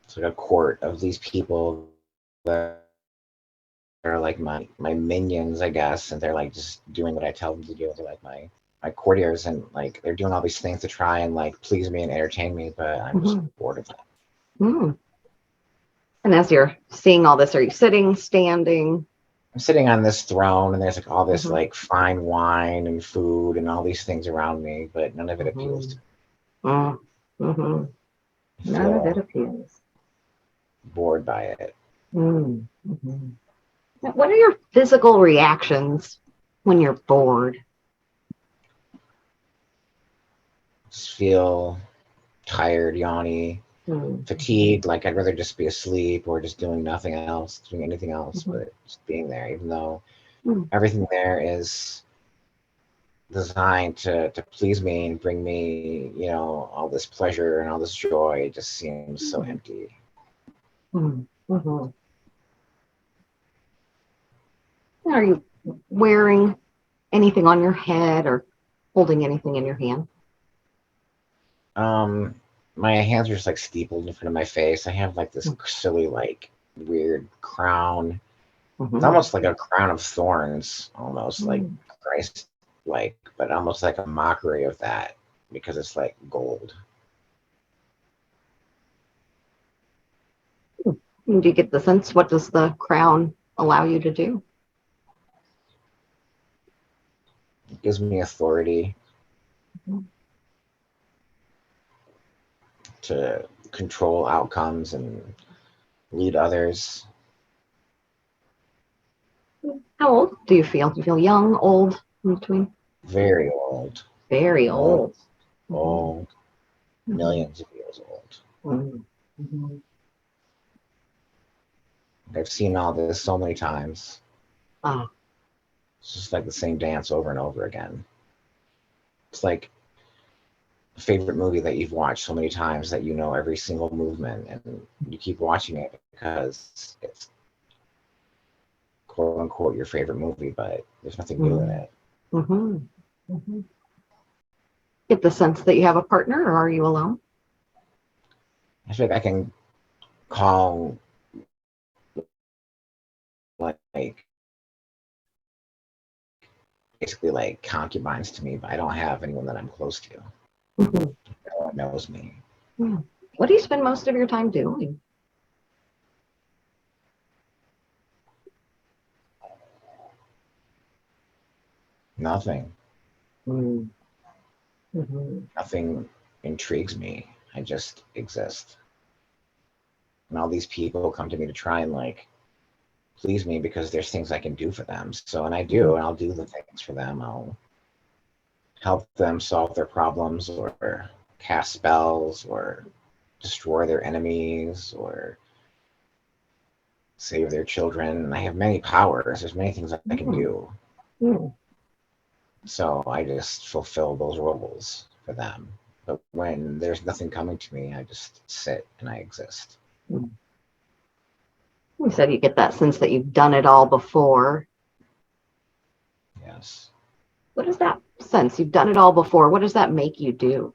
It's like a court of these people that are like my minions, I guess, and they're like just doing what I tell them to do. They're like my courtiers, and like they're doing all these things to try and like please me and entertain me, but I'm just Mhm. bored of that. Mm. And as you're seeing all this, are you sitting, standing? I'm sitting on this throne, and there's like all this Mhm. like fine wine and food and all these things around me, but none of it appeals to Mhm. Mm. Mhm. me. I None of it feel appeals. bored by it. Mm. Mhm. Now, what are your physical reactions when you're bored? Just feel tired, yawny, Mm. fatigued. Like I'd rather just be asleep or just doing nothing else, doing anything else, Mhm. but just being there, even though Mm. everything there is designed to please me and bring me, all this pleasure and all this joy. It just seems so Mm. empty. Mm. Mhm. Are you wearing anything on your head or holding anything in your hand? Um, my hands are just like steepled in front of my face. I have like this silly, like weird crown. It's Mm-hmm. almost like a crown of thorns, almost like Mm. Christ like, but almost like a mockery of that because it's like gold. Do you get the sense? What does the crown allow you to do? It gives me authority to control outcomes and lead others. How old do you feel? Do you feel young, old, in between? Very old, Very old, old. Mm-hmm. old, Mm-hmm. millions of years old. Mm-hmm. I've seen all this so many times. Ah. It's just like the same dance over and over again. It's like a favorite movie that you've watched so many times that you know every single movement and you keep watching it because it's quote unquote your favorite movie, but there's nothing new in it. Mm-hmm. Mm-hmm. Get the sense that you have a partner, or are you alone? I feel like I can call like basically like concubines to me, but I don't have anyone that I'm close to. Mm-hmm. No one knows me. Yeah. What do you spend most of your time doing? Nothing. Mm-hmm. Mm-hmm. Nothing intrigues me. I just exist. And all these people come to me to try and like please me because there's things I can do for them. So, and I do, and I'll do the things for them. I'll help them solve their problems or cast spells or destroy their enemies or save their children. And I have many powers. There's many things I can do. Mm-hmm. So I just fulfill those roles for them. But when there's nothing coming to me, I just sit and I exist. Mm-hmm. You said you get that sense that you've done it all before. Yes. What is that sense? You've done it all before. What does that make you do?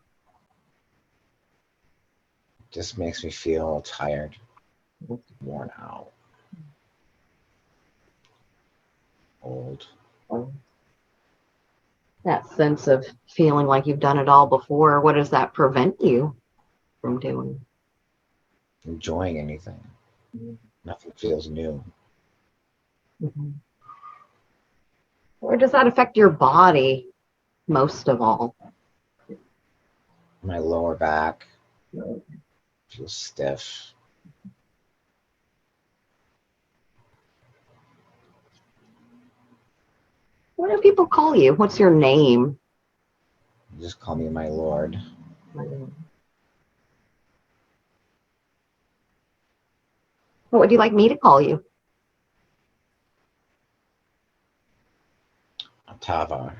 It just makes me feel tired, worn out, old. That sense of feeling like you've done it all before, what does that prevent you from doing? Enjoying anything. Nothing feels new. Mm-hmm. Or does that affect your body most of all? My lower back feels stiff. What do people call you? What's your name? Just call me my lord. What would you like me to call you? Atavar.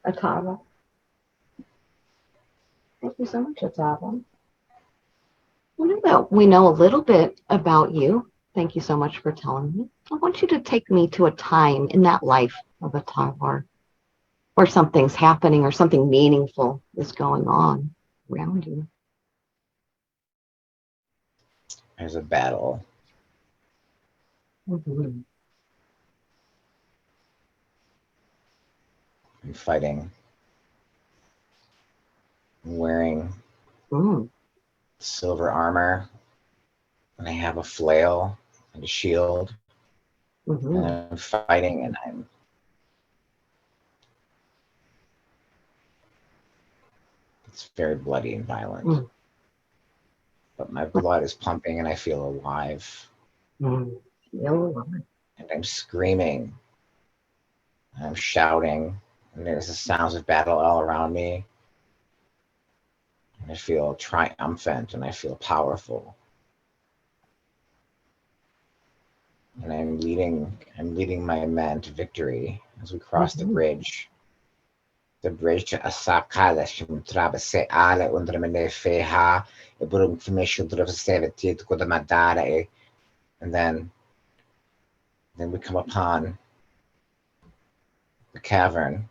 Atava. Thank you so much, Atava. Well, now that we know a little bit about you, thank you so much for telling me. I want you to take me to a time in that life of Atavar where something's happening or something meaningful is going on around you. There's a battle. Mm-hmm. I'm fighting. I'm wearing Mm. silver armor, and I have a flail and a shield, and Mm-hmm. I'm fighting, and it's very bloody and violent. Mm. But my blood is pumping, and I feel alive, Mm. Feel and I'm screaming, and I'm shouting, and there's the sounds of battle all around me, and I feel triumphant, and I feel powerful. And I'm leading my men to victory as we cross the mm-hmm. bridge. The bridge to Asakala Shimtraba se ale undramene feha Iburum Fimishu Dravasevitit Gudamadare. And then we come upon the cavern.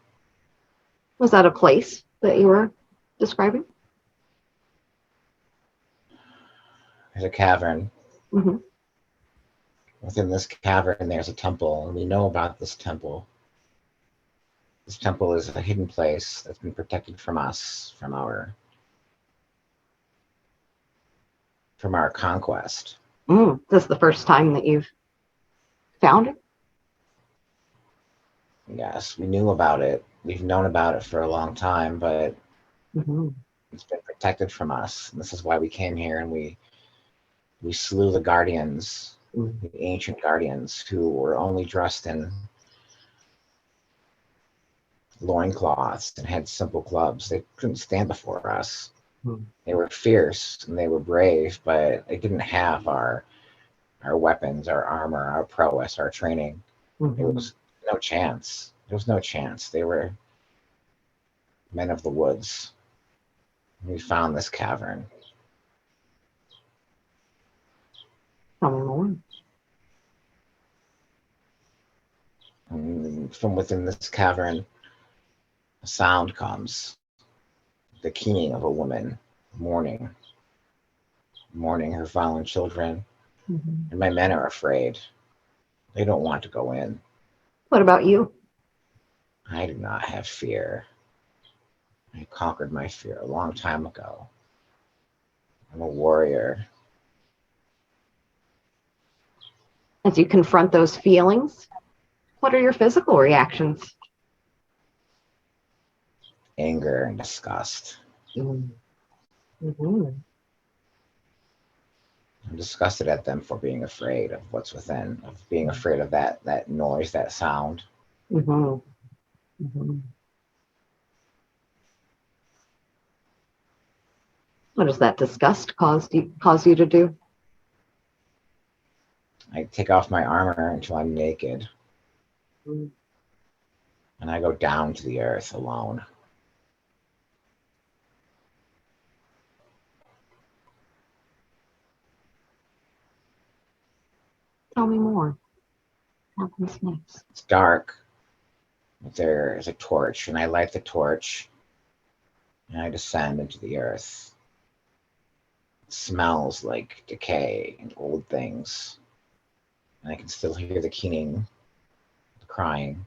Was that a place that you were describing? There's a cavern. Mm-hmm. Within this cavern there's a temple, and we know about this temple. This temple is a hidden place that's been protected from us, from our conquest. Mm. This is the first time that you've found it? Yes, we knew about it. We've known about it for a long time, but Mm-hmm. it's been protected from us. And this is why we came here, and we slew the guardians, Mm-hmm. the ancient guardians, who were only dressed in loincloths and had simple clubs. They couldn't stand before us. They were fierce and they were brave, but they didn't have our weapons, our armor, our prowess, our training. It Mm-hmm. was no chance. There was no chance. They were men of the woods. We found this cavern. Tell me more. And from within this cavern, a sound comes, the keening of a woman mourning her fallen children. Mm-hmm. And my men are afraid. They don't want to go in. What about you? I do not have fear. I conquered my fear a long time ago. I'm a warrior. As you confront those feelings, what are your physical reactions? Anger and disgust. Mm-hmm. I'm disgusted at them for being afraid of what's within, of being afraid of that noise, that sound. Mm-hmm. Mm-hmm. What does that disgust cause you to do? I take off my armor until I'm naked, Mm-hmm. and I go down to the earth alone. Tell me more. What happens next? It's dark, but there is a torch, and I light the torch, and I descend into the earth. It smells like decay and old things, and I can still hear the keening, the crying.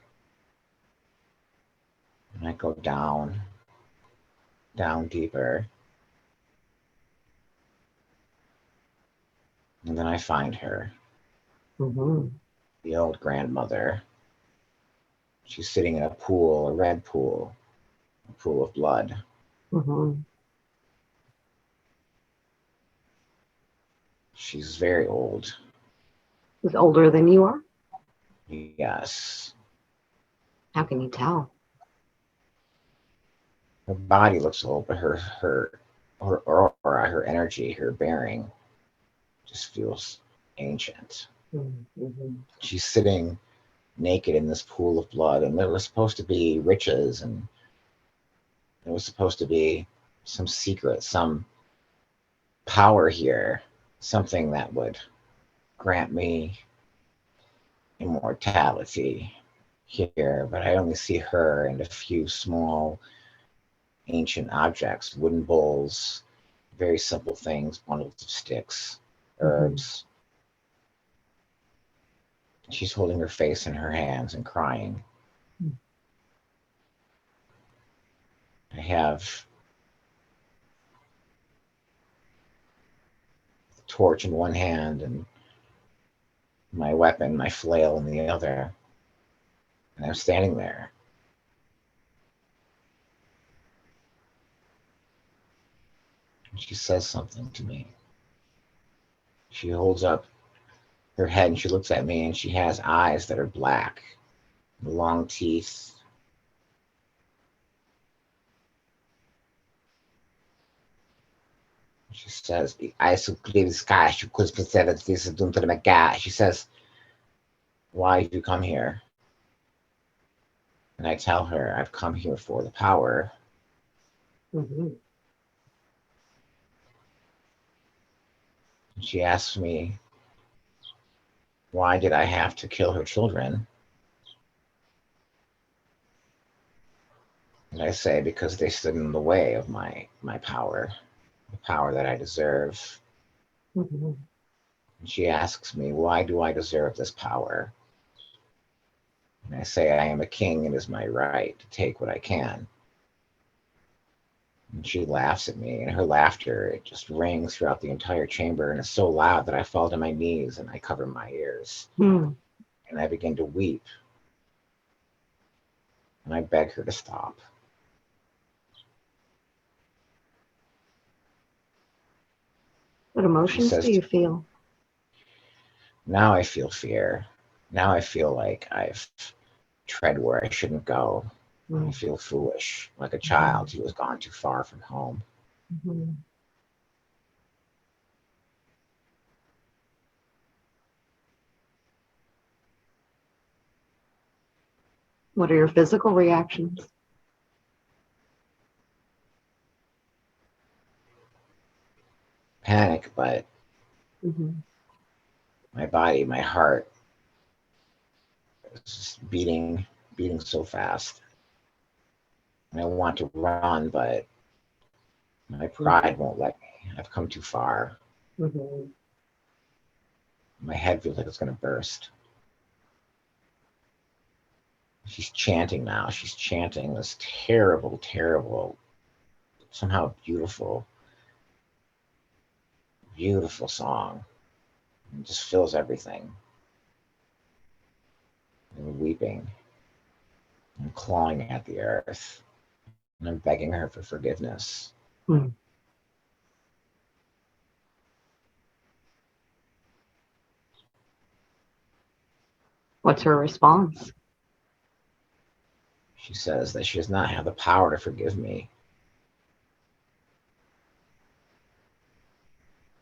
And I go down, down deeper, and then I find her, Mm-hmm. the old grandmother. She's sitting in a pool, a red pool, a pool of blood. Mm-hmm. She's very old. She's older than you are? Yes. How can you tell? Her body looks old, but her aura, her energy, her bearing just feels ancient. Mm-hmm. She's sitting naked in this pool of blood, and there was supposed to be riches, and there was supposed to be some secret, some power here, something that would grant me immortality here, but I only see her and a few small ancient objects, wooden bowls, very simple things, bundles of sticks. herbs. She's holding her face in her hands and crying. I have the torch in one hand and my weapon, my flail in the other. And I'm standing there. And she says something to me. She holds up her head and she looks at me and she has eyes that are black, long teeth. She says, I so clear the sky, she could consider this done to the guy. She says, why have you come here? And I tell her, I've come here for the power. And she asks me, why did I have to kill her children? And I say, because they stood in the way of my power, the power that I deserve. And she asks me, why do I deserve this power? And I say, I am a king and it is my right to take what I can. And she laughs at me, and her laughter, it just rings throughout the entire chamber, and it's so loud that I fall to my knees and I cover my ears. And I begin to weep. And I beg her to stop. What emotions do you feel? Now I feel fear. Now I feel like I've tread where I shouldn't go. I feel foolish, like a child who has gone too far from home. What are your physical reactions? Panic, but my body, my heart is just beating so fast. And I want to run, but my pride won't let me. I've come too far. My head feels like it's going to burst. She's chanting now. She's chanting this terrible, terrible, somehow beautiful, beautiful song. It just fills everything. And weeping and clawing at the earth. And I'm begging her for forgiveness. What's her response? She says that she does not have the power to forgive me.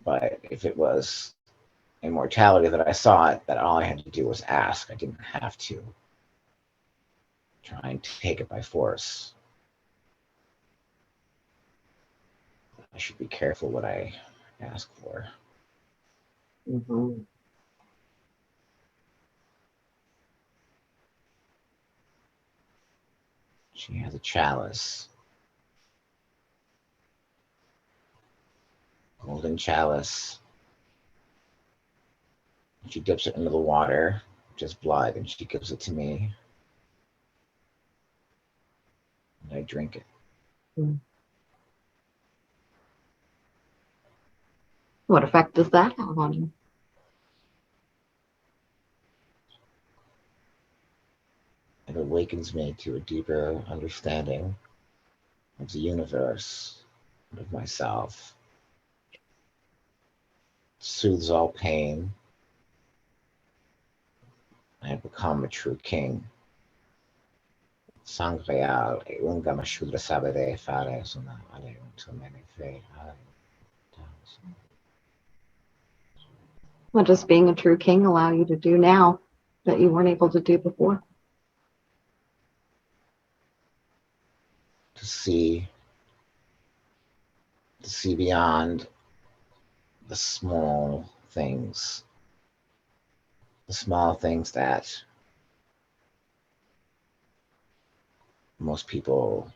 But if it was immortality that I saw it, that all I had to do was ask. I didn't have to try and take it by force. I should be careful what I ask for. She has a chalice. Golden chalice. She dips it into the water, just blood, and she gives it to me. And I drink it. What effect does that have on you? It awakens me to a deeper understanding of the universe, of myself. It soothes all pain. I have become a true king. Sangreal e unga mashudra sabere fare suna ale unto many fe. What does being a true king allow you to do now that you weren't able to do before? To see beyond the small things that most people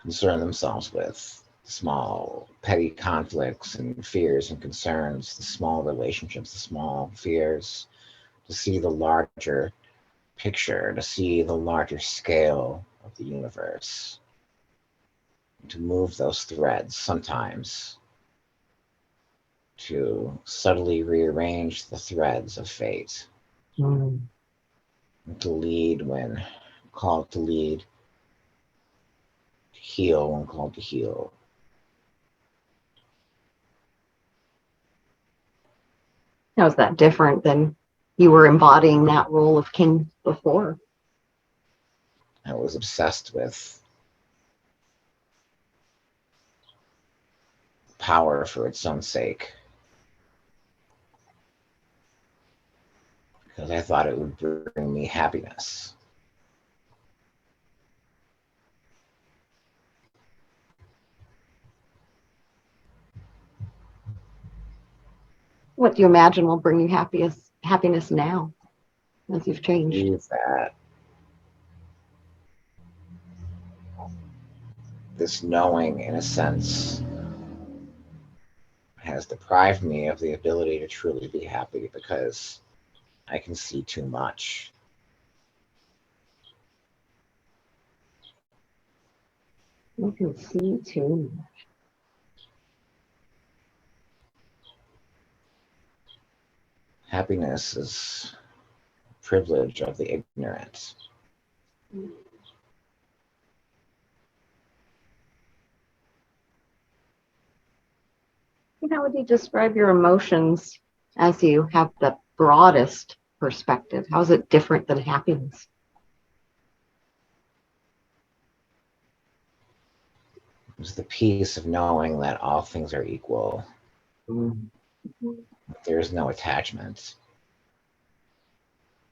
concern themselves with, small petty conflicts and fears and concerns, the small relationships, the small fears, to see the larger picture, to see the larger scale of the universe, to move those threads sometimes, to subtly rearrange the threads of fate, Mm. and to lead when called to lead, to heal when called to heal. How is that different than you were embodying that role of king before? I was obsessed with power for its own sake, because I thought it would bring me happiness. What do you imagine will bring you happiness now as you've changed? Is that this knowing, in a sense, has deprived me of the ability to truly be happy because I can see too much. You can see too. Happiness is privilege of the ignorant. How would you describe your emotions as you have the broadest perspective? How is it different than happiness? It's the peace of knowing that all things are equal. Mm. There is no attachment.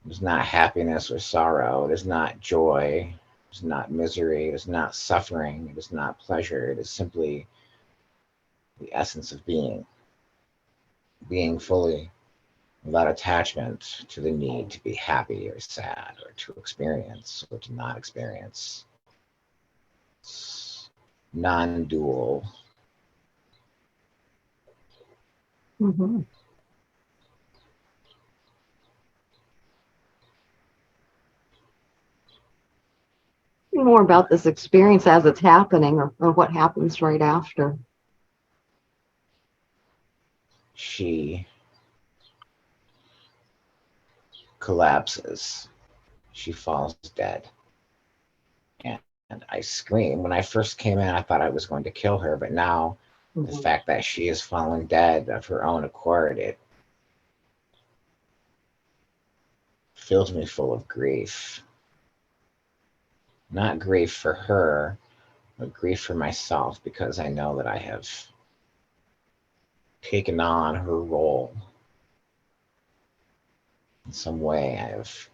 It is not happiness or sorrow. It is not joy. It is not misery. It is not suffering. It is not pleasure. It is simply the essence of being. Being fully without attachment to the need to be happy or sad or to experience or to not experience. It's non-dual. Mm-hmm. More about this experience as it's happening or what happens right after. She collapses. She falls dead. And I scream. When I first came in, I thought I was going to kill her, but now the Mm-hmm. fact that she is fallen dead of her own accord, it fills me full of grief. Not grief for her, but grief for myself, because I know that I have taken on her role in some way. I have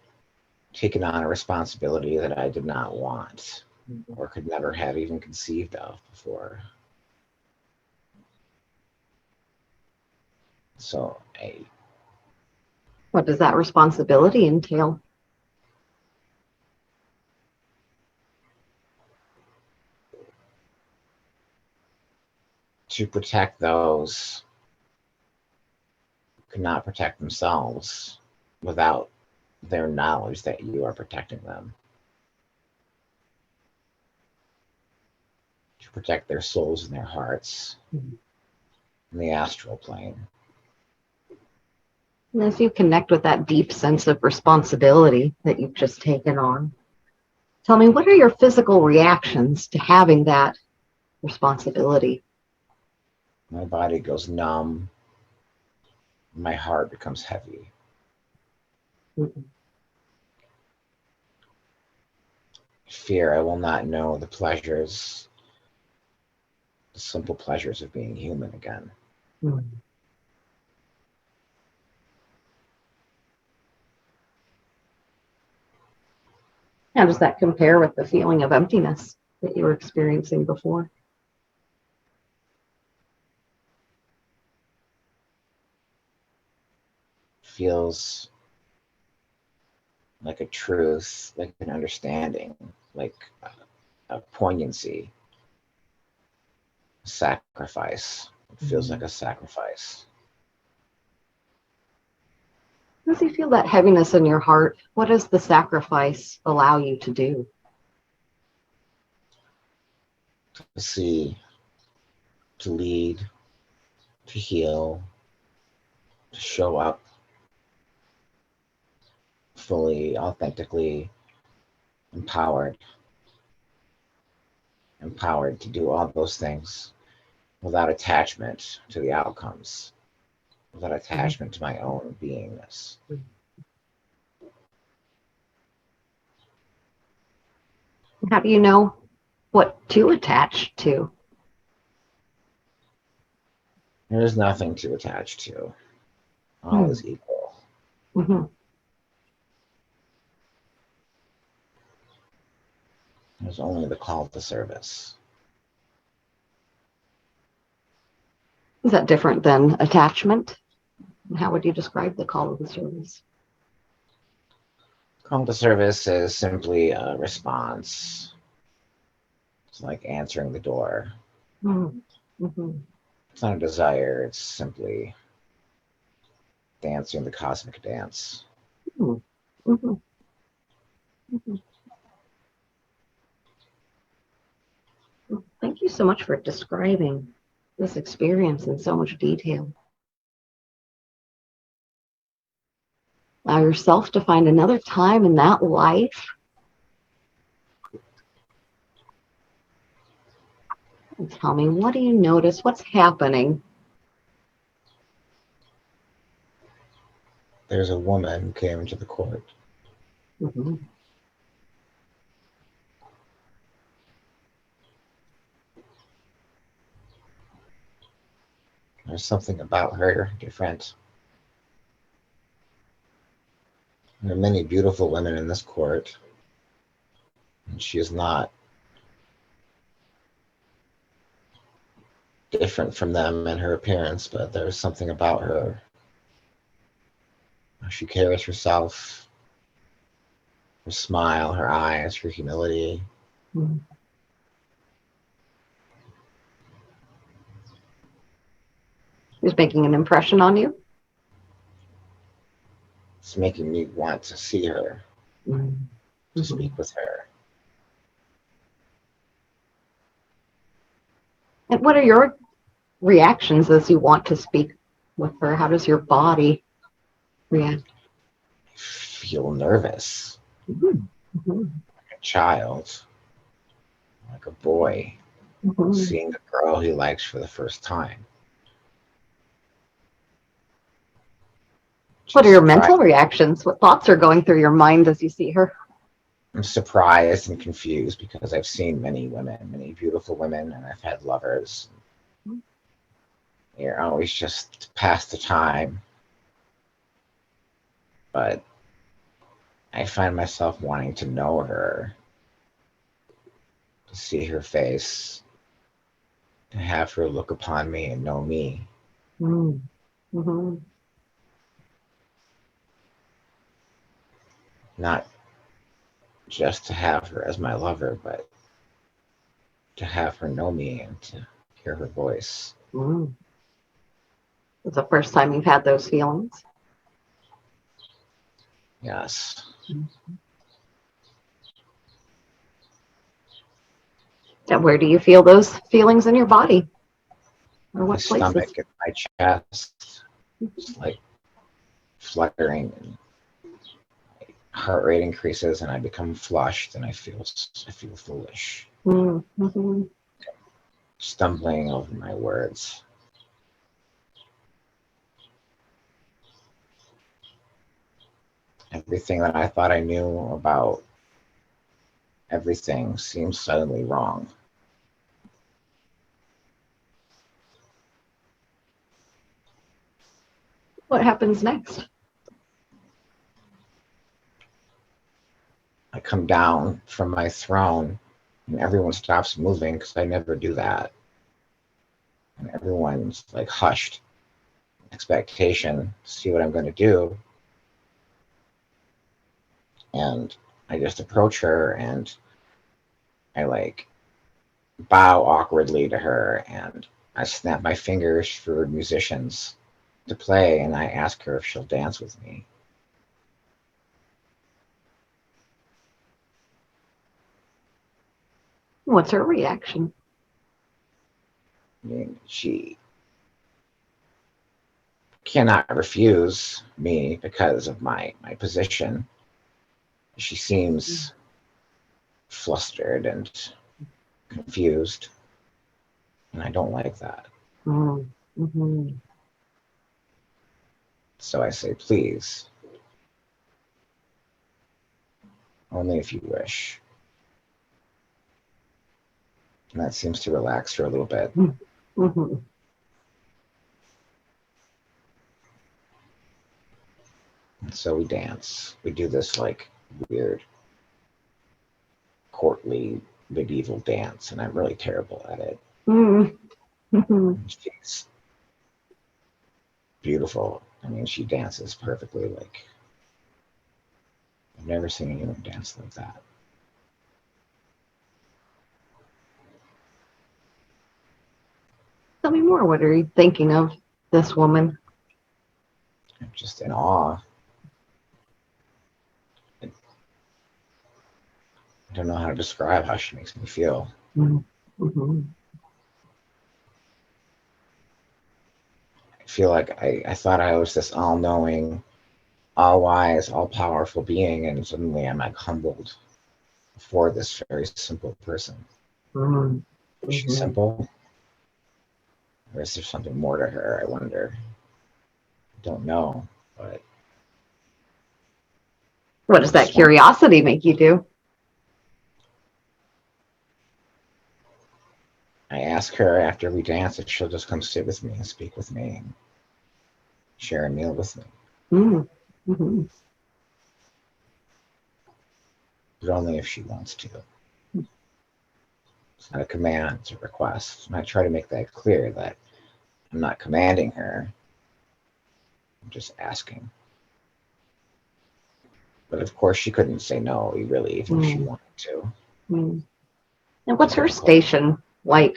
taken on a responsibility that I did not want or could never have even conceived of before. So What does that responsibility entail? to protect those who cannot protect themselves without their knowledge that you are protecting them, to protect their souls and their hearts Mhm. in the astral plane. And as you connect with that deep sense of responsibility that you've just taken on, tell me, what are your physical reactions to having that responsibility? My body goes numb, my heart becomes heavy. Mhm. Fear I will not know the pleasures, the simple pleasures of being human again. Mhm. How does that compare with the feeling of emptiness that you were experiencing before? Feels like a truth, like an understanding, like a poignancy, sacrifice. It feels like a sacrifice. As you feel that heaviness in your heart, what does the sacrifice allow you to do? To see, to lead, to heal, to show up fully, authentically empowered to do all those things without attachment to the outcomes, without attachment to my own beingness. How do you know what to attach to? There is nothing to attach to. All is equal. Mm-hmm. There's only the call to service. Is that different than attachment? How would you describe the call of the service? Call to service is simply a response. It's like answering the door. Mm-hmm. It's not a desire, it's simply dancing the cosmic dance. Mm-hmm. Mm-hmm. Thank you so much for describing this experience in so much detail. Allow yourself to find another time in that life. And tell me, what do you notice? What's happening? There's a woman who came into the court. Mm-hmm. There's something about her different. There are many beautiful women in this court, and she is not different from them in her appearance, but there's something about her. She carries herself, her smile, her eyes, her humility. Mm-hmm. Is making an impression on you? It's making me want to see her, Mm-hmm. to speak with her. And what are your reactions as you want to speak with her? How does your body react? I feel nervous, Mm-hmm. like a child, like a boy, Mm-hmm. seeing the girl he likes for the first time. What are your Surprised. mental reactions? What thoughts are going through your mind as you see her? I'm surprised and confused because I've seen many women, many beautiful women, and I've had lovers. You're always just to pass the time. But I find myself wanting to know her, to see her face, to have her look upon me and know me. Mm-hmm. Not just to have her as my lover, but to have her know me and to hear her voice. Mm. It's the first time you've had those feelings. Yes. And where do you feel those feelings in your body? Or My what places? stomach and my chest, it's like fluttering, and my heart rate increases, and I become flushed, and I feel foolish, Mm-hmm. stumbling over my words. Everything that I thought I knew about everything seems suddenly wrong. What happens next? I come down from my throne and everyone stops moving because I never do that. And everyone's like hushed, expectation to see what I'm going to do. And I just approach her and I like bow awkwardly to her, and I snap my fingers for musicians to play, and I ask her if she'll dance with me. What's her reaction? I mean, she cannot refuse me because of my position. She seems flustered and confused, and I don't like that. Mm-hmm. So I say, please, only if you wish. And that seems to relax her a little bit. Mm-hmm. And so we dance. We do this like weird courtly medieval dance, and I'm really terrible at it. Mm-hmm. She's beautiful. I mean, she dances perfectly. Like, I've never seen anyone dance like that. Tell me more. What are you thinking of this woman? I'm just in awe. I don't know how to describe how she makes me feel. Mm-hmm. I feel like I thought I was this all knowing, all wise, all powerful being, and suddenly I'm like humbled before this very simple person. Mm-hmm. Is she simple? Or is there something more to her? I wonder. I don't know, but What does I that just want. curiosity make you do? I ask her after we dance if she'll just come sit with me and speak with me and share a meal with me, Mm-hmm. but only if she wants to. It's not a command, it's a request. And I try to make that clear that I'm not commanding her, I'm just asking. But of course, she couldn't say no, really, even if she wanted to. Mm-hmm. And It'd what's be her difficult. station like?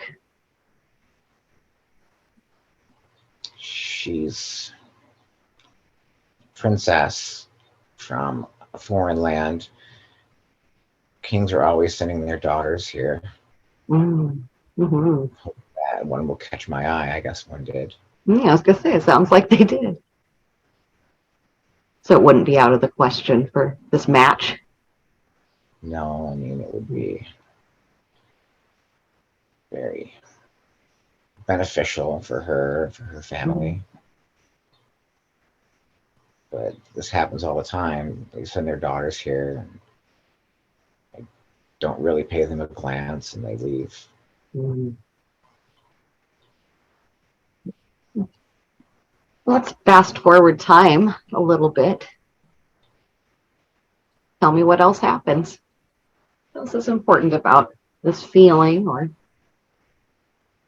She's princess from a foreign land. Kings are always sending their daughters here. Mm-hmm. That one will catch my eye. I guess one did. Yeah, I was gonna say it sounds like they did. So it wouldn't be out of the question for this match. No, I mean, it would be very beneficial for her Mm-hmm. family. But this happens all the time. They send their daughters here and I don't really pay them a glance and they leave. Let's fast forward time a little bit. Tell me what else happens. What else is important about this feeling or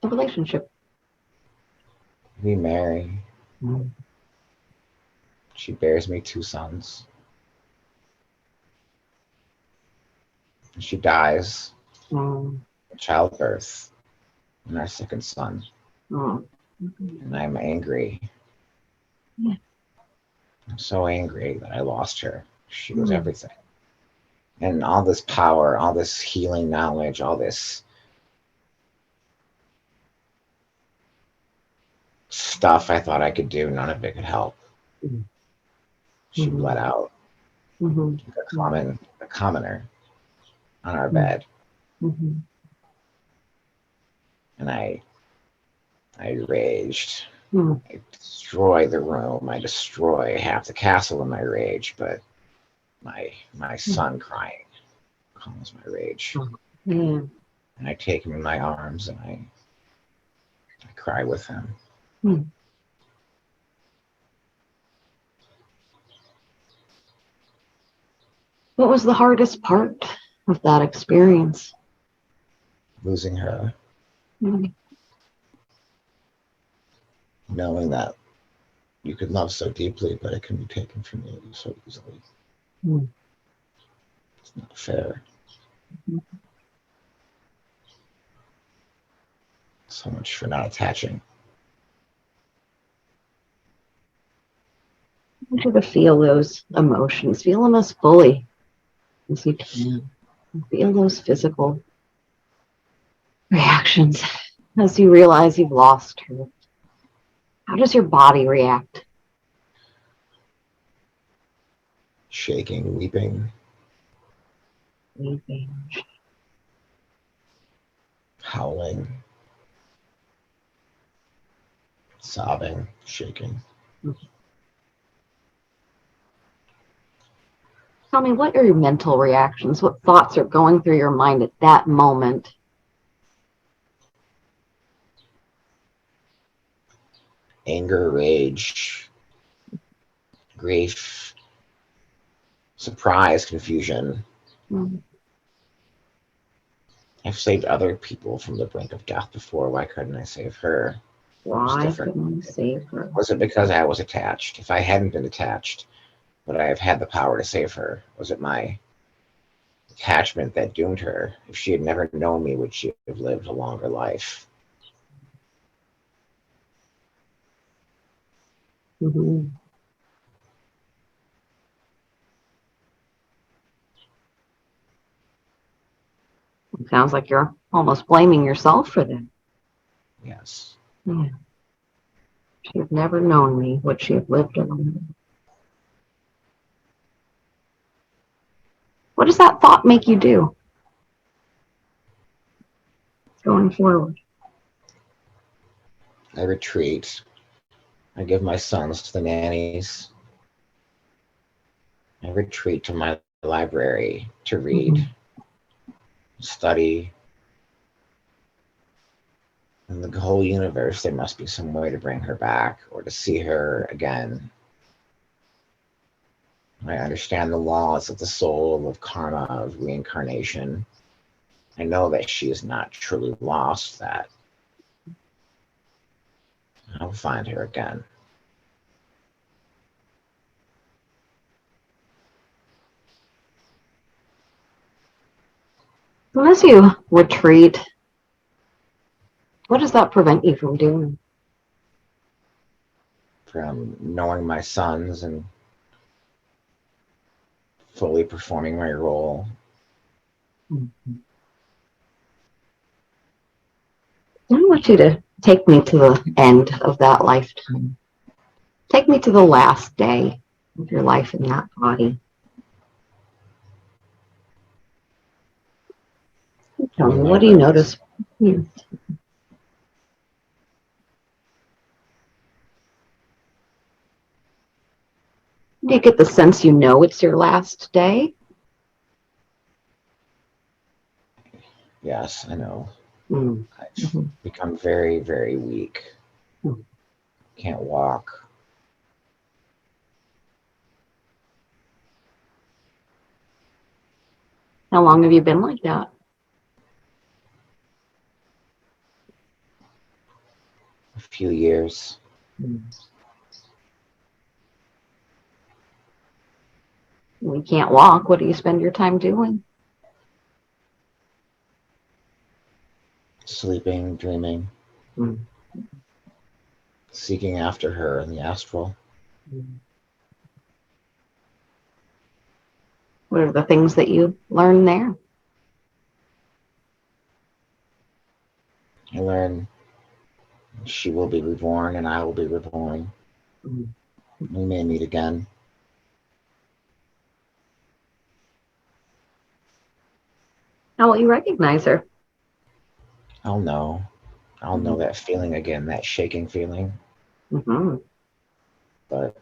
the relationship? We marry. Mm. She bears me two sons. She dies Mm. in childbirth and our second son. Mm. And I'm angry. Yeah. I'm so angry that I lost her. She was Mm. everything. And all this power, all this healing knowledge, all this stuff I thought I could do, none of it could help. She bled Mm-hmm. out, Mm-hmm. a commoner on our Mm-hmm. bed. And I raged. Mm-hmm. I destroy the room. I destroy half the castle in my rage, but my son crying calms my rage. Yeah. And I take him in my arms and I cry with him. Mm. What was the hardest part of that experience? Losing her, Mm. knowing that you could love so deeply, but it can be taken from you so easily. Mm. It's not fair. So much for not attaching. I want you to feel those emotions. Feel them as fully as you can. Feel those physical reactions as you realize you've lost her. How does your body react? Shaking, weeping, Weeping. howling, sobbing, shaking. Tell me, what are your mental reactions? What thoughts are going through your mind at that moment? Anger, rage, grief, surprise, confusion. Mm. I've saved other people from the brink of death before. Why couldn't I save her? Why Different. couldn't you save her? Was it because I was attached? If I hadn't been attached, would I have had the power to save her? Was it my attachment that doomed her? If she had never known me, would she have lived a longer life? Mm-hmm. It sounds like you're almost blaming yourself for that. Yes. Yeah. She had never known me. Would she have lived alone? What does that thought make you do going forward? I retreat. I give my sons to the nannies. I retreat to my library to read, study. In the whole universe, there must be some way to bring her back or to see her again. I understand the laws of the soul, of karma, of reincarnation. I know that she is not truly lost, that I'll find her again. So as you retreat, what does that prevent you from doing? From knowing my sons and fully performing my role. Mm-hmm. I want you to take me to the end of that lifetime. Take me to the last day of your life in that body. Tell me, what do you notice? Yeah. Do you get the sense you know it's your last day? Yes, I know. Mm. I've Mm-hmm. become very, very weak. Mm. Can't walk. How long have you been like that? A few years. Mm. When you can't walk, what do you spend your time doing? Sleeping, dreaming, Mm. seeking after her in the astral. Mm. What are the things that you learn there? I learn she will be reborn and I will be reborn. Mm. We may meet again. How will you recognize her? I'll know. I'll know that feeling again, that shaking feeling. Mm-hmm. But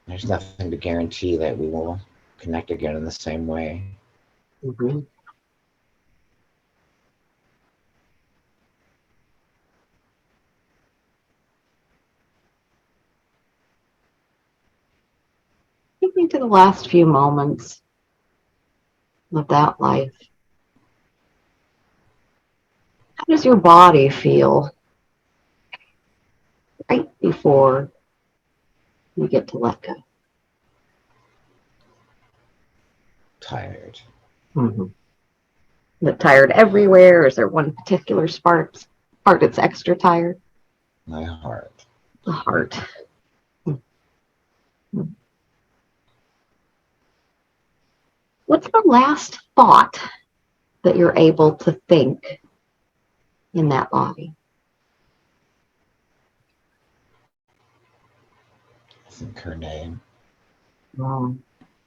there's nothing to guarantee that we will connect again in the same way. Mm-hmm. Take me to the last few moments of that life. How does your body feel right before you get to let go? Tired. Mm-hmm. Is it tired everywhere? Or is there one particular part that's extra tired? My heart. The heart. What's the last thought that you're able to think in that body? I think her name.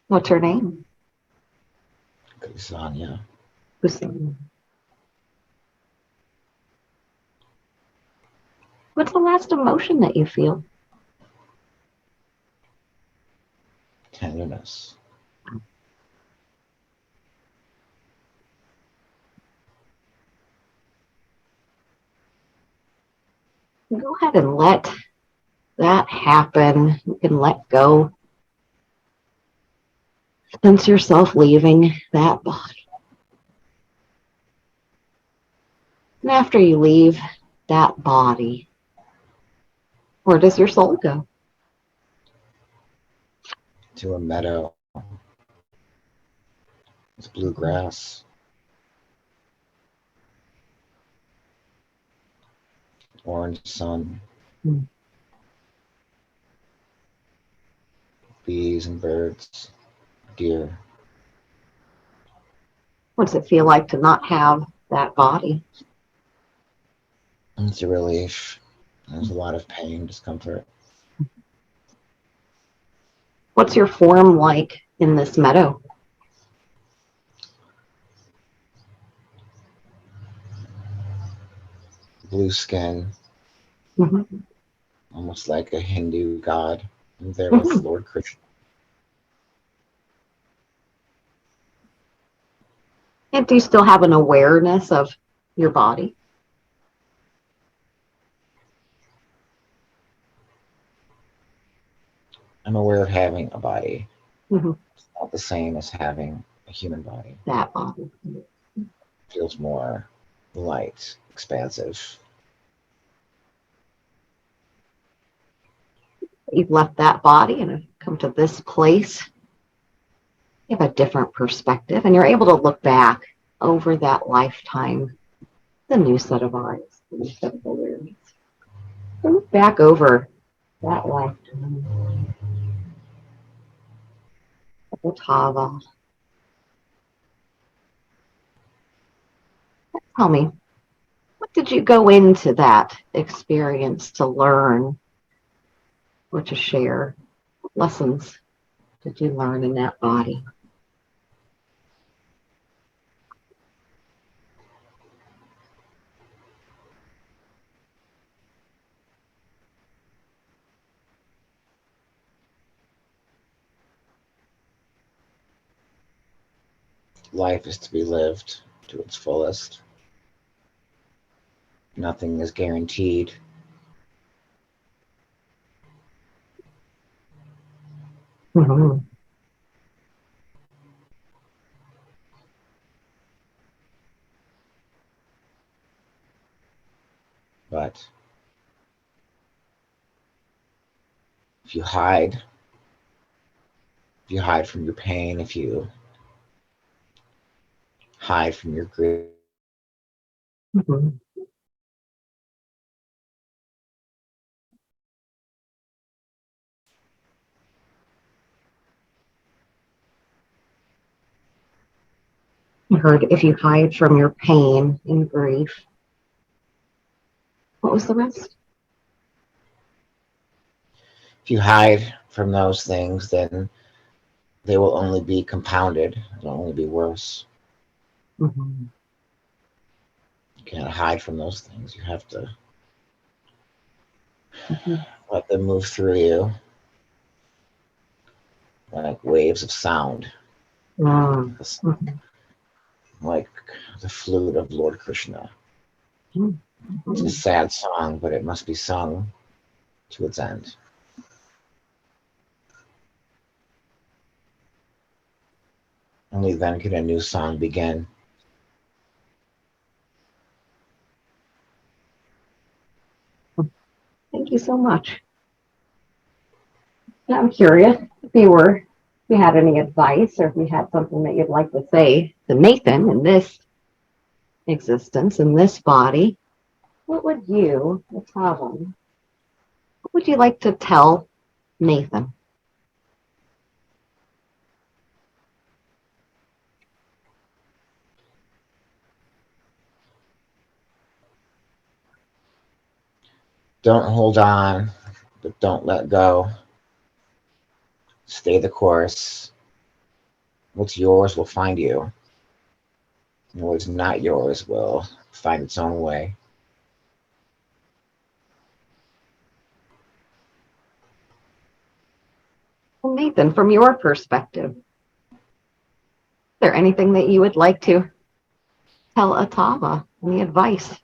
What's her name? Kusanya. What's the last emotion that you feel? Tenderness. Go ahead and let that happen. You can let go. Sense yourself leaving that body. And after you leave that body, where does your soul go? To a meadow. It's blue grass. Orange sun. Bees and birds. Deer. What does it feel like to not have that body? It's a relief. There's a lot of pain, discomfort. What's your form like in this meadow? Blue skin. Almost like a Hindu god. I'm there with Lord Krishna. And do you still have an awareness of your body? I'm aware of having a body. Mm-hmm. It's not the same as having a human body. That body. It feels more light, expansive. You've left that body and have come to this place. You have a different perspective, and you're able to look back over that lifetime, the new set of eyes, the new set of awareness. So look back over that lifetime. Atavar. Tell me, what did you go into that experience to learn or to share? What lessons did you learn in that body? Life is to be lived to its fullest. Nothing is guaranteed. Mm-hmm. But if you hide from your pain, if you hide from your grief, Mm-hmm. I heard if you hide from your pain and grief. What was the rest? if you hide from those things, then they will only be compounded. It'll only be worse. Mm-hmm. You can't hide from those things. You have to Mm-hmm. let them move through you like waves of sound, Mm-hmm. like the flute of Lord Krishna. Mm-hmm. It's a sad song, but it must be sung to its end. Only then can a new song begin. Thank you so much. Now I'm curious if you had any advice or if you had something that you'd like to say to Nathan in this existence in this body, what would you, Atavar, what would you like to tell Nathan? Don't hold on, but don't let go. Stay the course. What's yours will find you. And what's not yours will find its own way. Well, Nathan, from your perspective, is there anything that you would like to tell Atavar? Any advice?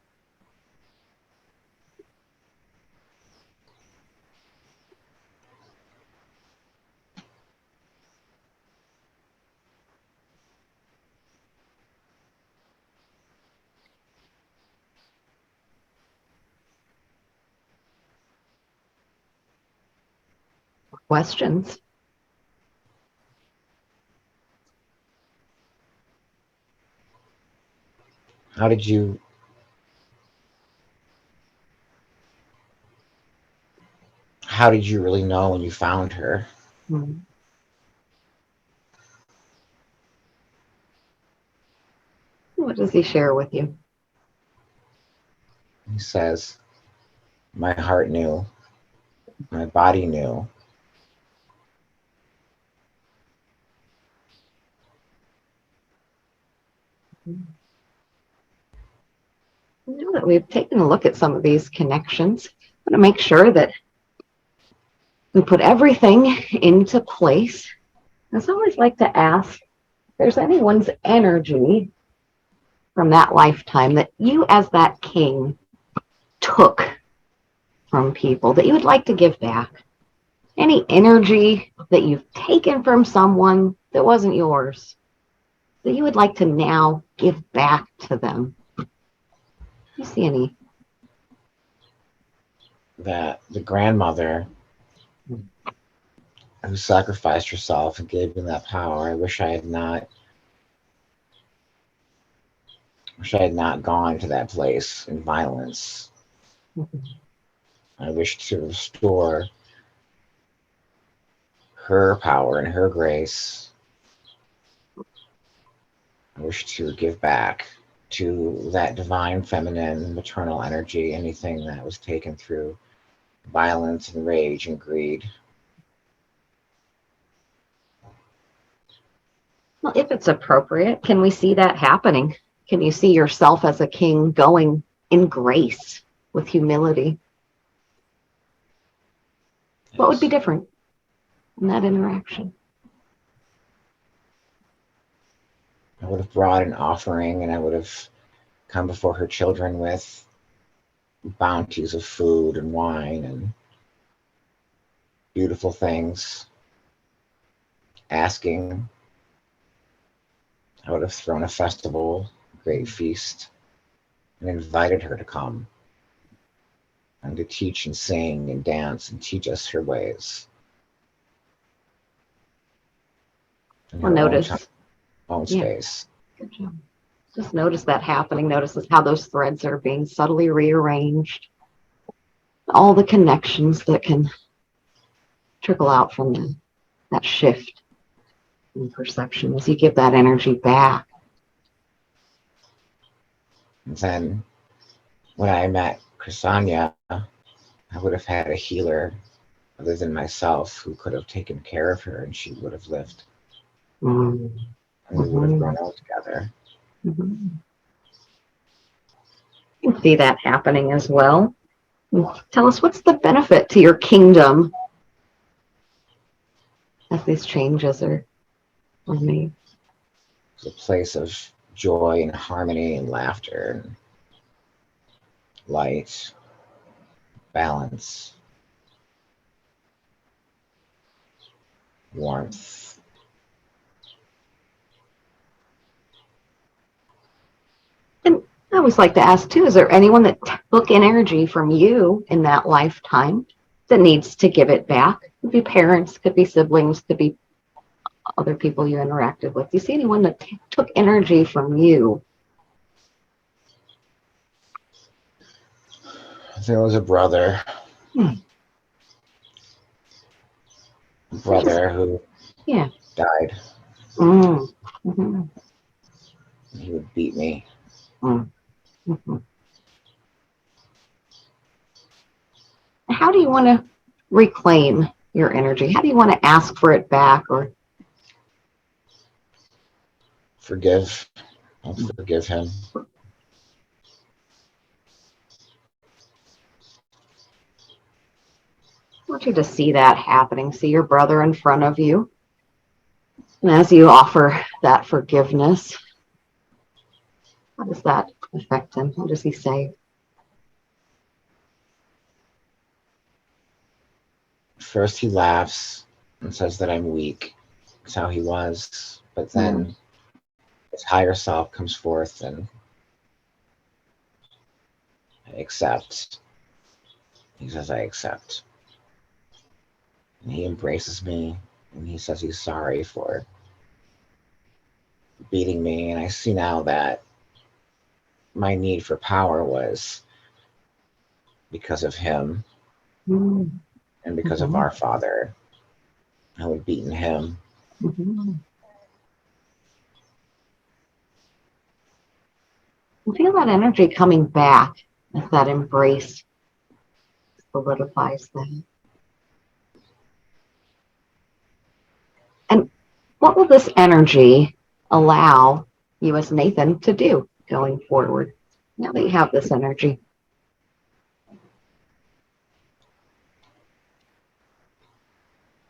Questions? How did you really know when you found her? Hmm. What does he share with you? He says, my heart knew, my body knew. Now that we've taken a look at some of these connections, I'm going to make sure that we put everything into place. I always like to ask if there's anyone's energy from that lifetime that you, as that king, took from people that you would like to give back. Any energy that you've taken from someone that wasn't yours that you would like to now give back to them. Do you see any? That the grandmother who sacrificed herself and gave me that power, I wish I had not gone to that place in violence. I wish to restore her power and her grace. I wish to give back to that divine feminine maternal energy, anything that was taken through violence and rage and greed. Well, if it's appropriate, can we see that happening? Can you see yourself as a king going in grace with humility? Yes. What would be different in that interaction? I would have brought an offering, and I would have come before her children with bounties of food and wine and beautiful things, asking. I would have thrown a festival, a great feast, and invited her to come and to teach and sing and dance and teach us her ways. Well, notice. Own space. Good job. Just notice that happening. Notice how those threads are being subtly rearranged. All the connections that can trickle out from that shift in perception as you give that energy back. And then when I met Krisanya, I would have had a healer other than myself who could have taken care of her, and she would have lived. Mm-hmm. And we would have grown old together. Mm-hmm. You can see that happening as well. Tell us, what's the benefit to your kingdom as these changes are made? It's a place of joy and harmony and laughter and light, balance, warmth. And I always like to ask too, is there anyone that took energy from you in that lifetime that needs to give it back? Could be parents, could be siblings, could be other people you interacted with. Do you see anyone that took energy from you There was a brother. Hmm. Brother who Yeah. died. Mm. Mm-hmm. He would beat me. Mm. Mm-hmm. How do you want to reclaim your energy? How do you want to ask for it back? Or Forgive. I'll forgive him. I want you to see that happening. See your brother in front of you. And as you offer that forgiveness, how does that affect him? What does he say? First he laughs and says that I'm weak. That's how he was. But then his higher self comes forth and I accept. He says, I accept. And he embraces me and he says he's sorry for beating me. And I see now that my need for power was because of him Mm-hmm. and because of our father. I had beaten him. Mm-hmm. Feel that energy coming back as that embrace solidifies that. And what will this energy allow you as Nathan to do going forward now that you have this energy?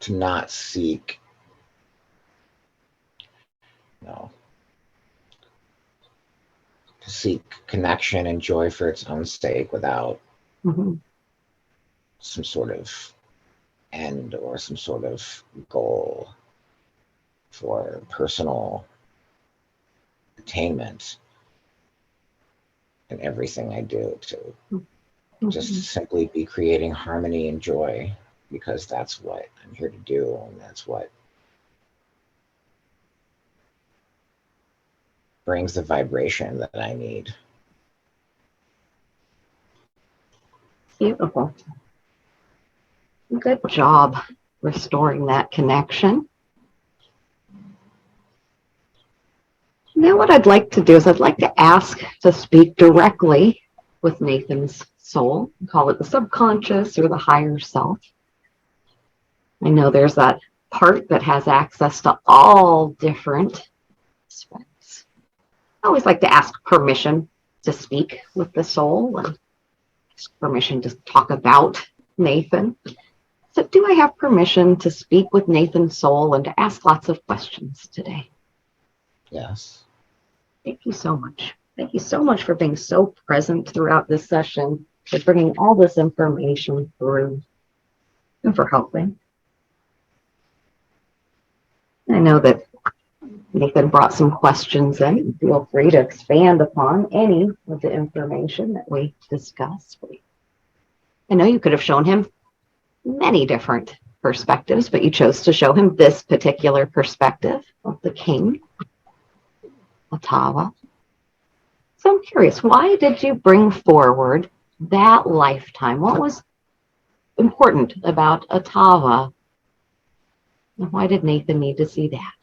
To not seek, no, to seek connection and joy for its own sake without Mm-hmm. some sort of end or some sort of goal for personal attainment in everything I do, to Mm-hmm. just simply be creating harmony and joy because that's what I'm here to do and that's what brings the vibration that I need. Beautiful. Good job restoring that connection. Now what I'd like to do is I'd like to ask to speak directly with Nathan's soul, call it the subconscious or the higher self. I know there's that part that has access to all different aspects. I always like to ask permission to speak with the soul and ask permission to talk about Nathan. So do I have permission to speak with Nathan's soul and to ask lots of questions today? Yes. Thank you so much. Thank you so much for being so present throughout this session, for bringing all this information through, and for helping. I know that Nathan brought some questions in. Feel free to expand upon any of the information that we discussed. I know you could have shown him many different perspectives, but you chose to show him this particular perspective of the King Atavar. So I'm curious, why did you bring forward that lifetime? What was important about Atavar? And why did Nathan need to see that?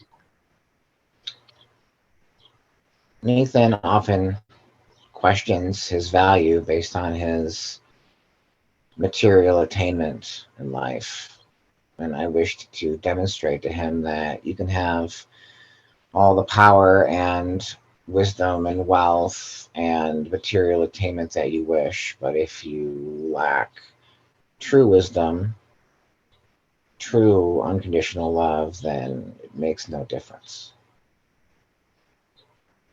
Nathan often questions his value based on his material attainment in life. And I wished to demonstrate to him that you can have all the power and wisdom and wealth and material attainment that you wish, but if you lack true wisdom, true unconditional love, then it makes no difference.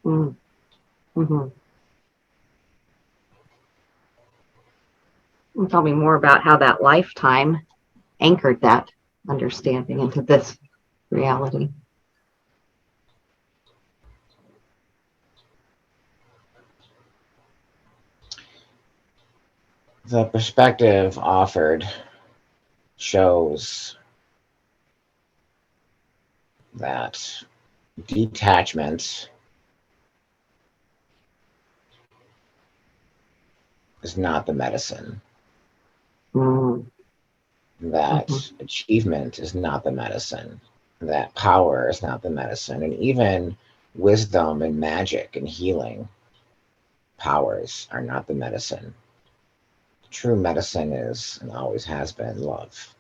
Mm-hmm. Tell me more about how that lifetime anchored that understanding into this reality. The perspective offered shows that detachment is not the medicine. Mm-hmm. That achievement is not the medicine. That power is not the medicine. And even wisdom and magic and healing powers are not the medicine. True medicine is and always has been love,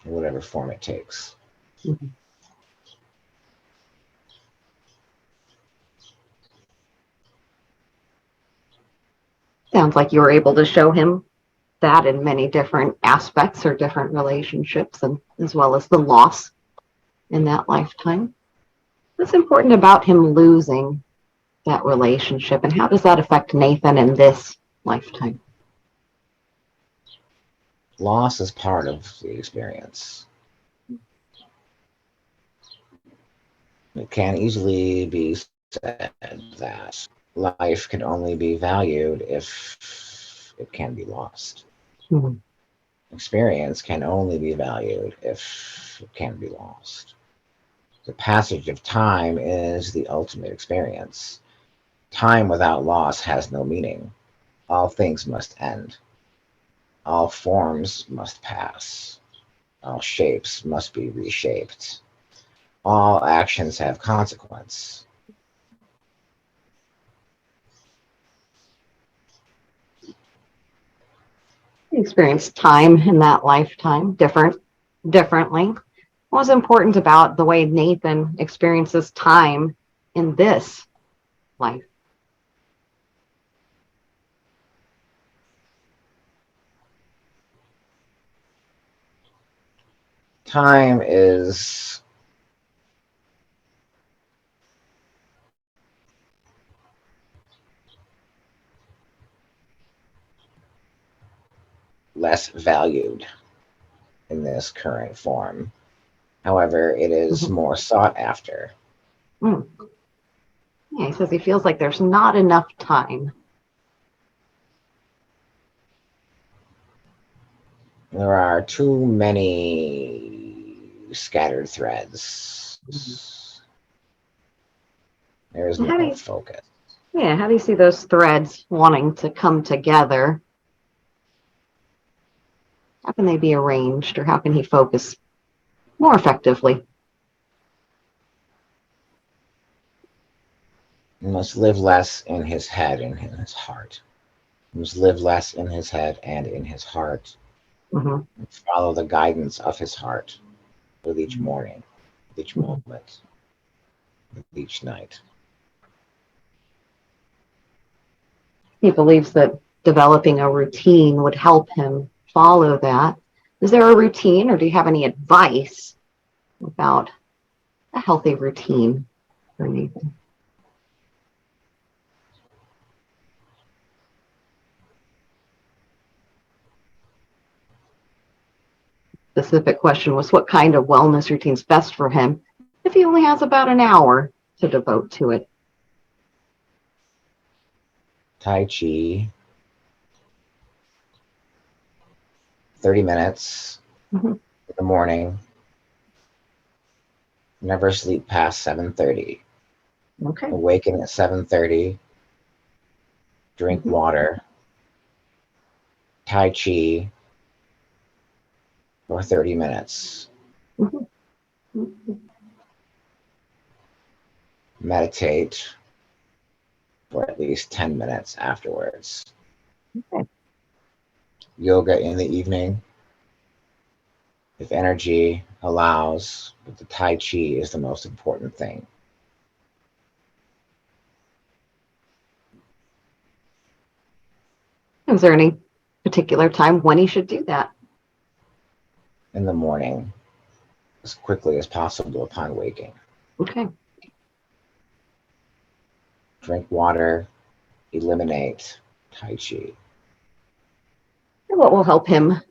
in whatever form it takes. Mm-hmm. Sounds like you were able to show him that in many different aspects or different relationships, and as well as the loss in that lifetime. What's important about him losing that relationship, and how does that affect Nathan in this lifetime? Loss is part of the experience. It can easily be said that life can only be valued if it can be lost. Mm-hmm. Experience can only be valued if it can be lost. The passage of time is the ultimate experience. Time without loss has no meaning. All things must end. All forms must pass. All shapes must be reshaped. All actions have consequence. He experienced time in that lifetime differently. What was important about the way Nathan experiences time in this life? Time is less valued in this current form. However, it is Mm-hmm. more sought after. Mm. Yeah, he says he feels like there's not enough time. There are too many scattered threads. Mm-hmm. There is How do no you, focus. yeah, how do you see those threads wanting to come together? How can they be arranged, or how can he focus more effectively? He must live less in his head and in his heart. He must live less in his head and in his heart. Mm-hmm. Follow the guidance of his heart with each morning, with each Mm-hmm. moment, with each night. He believes that developing a routine would help him follow that. Is there a routine, or do you have any advice about a healthy routine for Nathan? Specific question was what kind of wellness routine is best for him if he only has about an hour to devote to it. Tai Chi, 30 minutes Mm-hmm. in the morning. Never sleep past 7:30. Okay. Awaken at 7:30. Drink Mm-hmm. water. Tai Chi for 30 minutes. Mm-hmm. Mm-hmm. Meditate for at least 10 minutes afterwards. Okay. Yoga in the evening, if energy allows, but the Tai Chi is the most important thing. Is there any particular time when he should do that? In the morning, as quickly as possible upon waking. Okay. Drink water, eliminate Tai Chi. And what will help him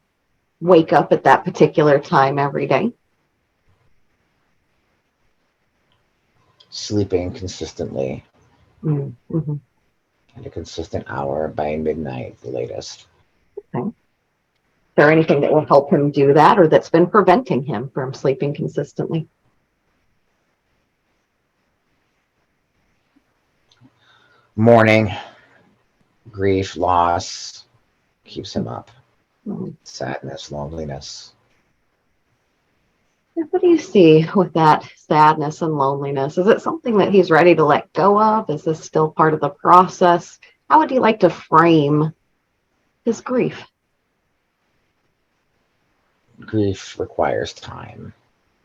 wake up at that particular time every day? Sleeping consistently Mm-hmm. at a consistent hour by midnight, the latest. Okay. Is there anything that will help him do that, or that's been preventing him from sleeping consistently? Morning, Grief, loss keeps him up. Mhm. Sadness, loneliness. What do you see with that sadness and loneliness? Is it something that he's ready to let go of? Is this still part of the process? How would you like to frame his grief? Grief requires time.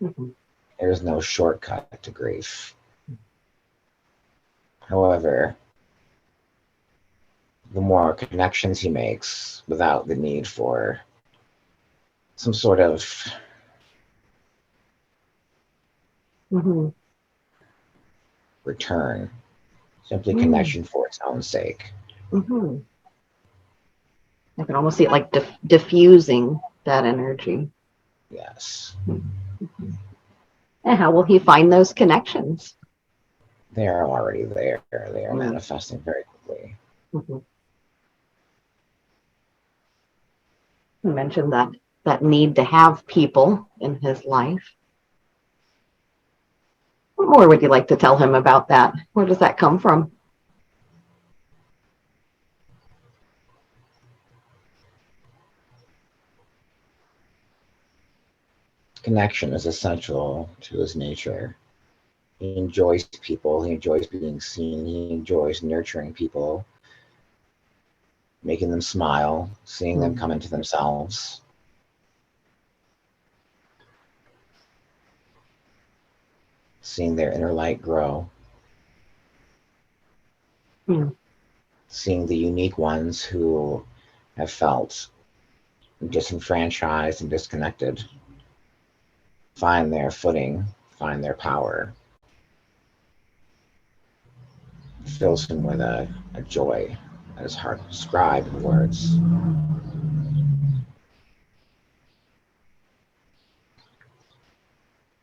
Mhm. There's no shortcut to grief. However, the more connections he makes without the need for some sort of Mhm. return, simply Mhm. connection for its own sake. Mhm. I can almost see it like diffusing that energy. Yes. Mhm. And how will he find those connections? They are already there. They are Mhm. manifesting very quickly. Mhm. You mentioned that need to have people in his life. What more would you like to tell him about that? Where does that come from? Connection is essential to his nature. He enjoys people, he enjoys being seen, he enjoys nurturing people, making them smile, seeing them come into themselves. Seeing their inner light grow, Mm. seeing the unique ones who have felt disenfranchised and disconnected find their footing, find their power, fills him with a joy that is hard to describe in words.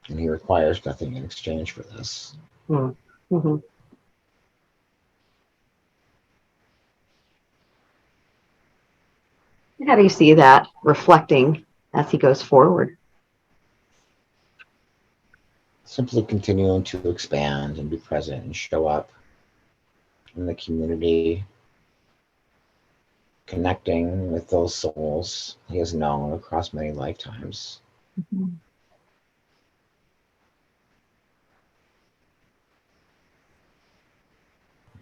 And he requires nothing in exchange for this. Mm. Mhm. How do you see that reflecting as he goes forward? Simply continuing to expand and be present and show up in the community, connecting with those souls he has known across many lifetimes. Mhm.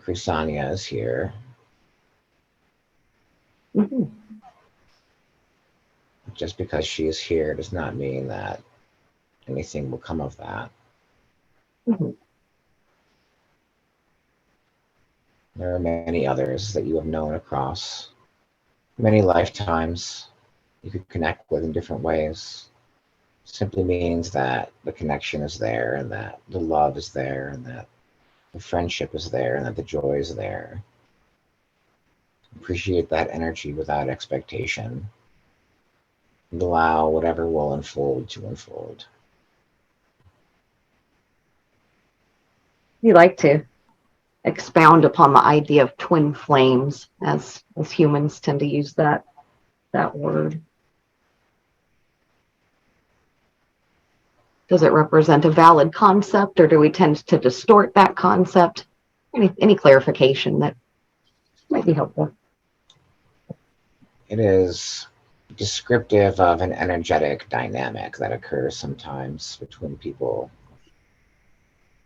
Krisania is here. Mhm. Just because she is here does not mean that anything will come of that. Mhm. There are many others that you have known across many lifetimes you could connect with in different ways. Simply means that the connection is there and that the love is there and that the friendship is there and that the joy is there. Appreciate that energy without expectation and allow whatever will unfold to unfold. You like to expound upon the idea of twin flames as humans tend to use that word. Does it represent a valid concept or do we tend to distort that concept? Any clarification that might be helpful. It is descriptive of an energetic dynamic that occurs sometimes between people,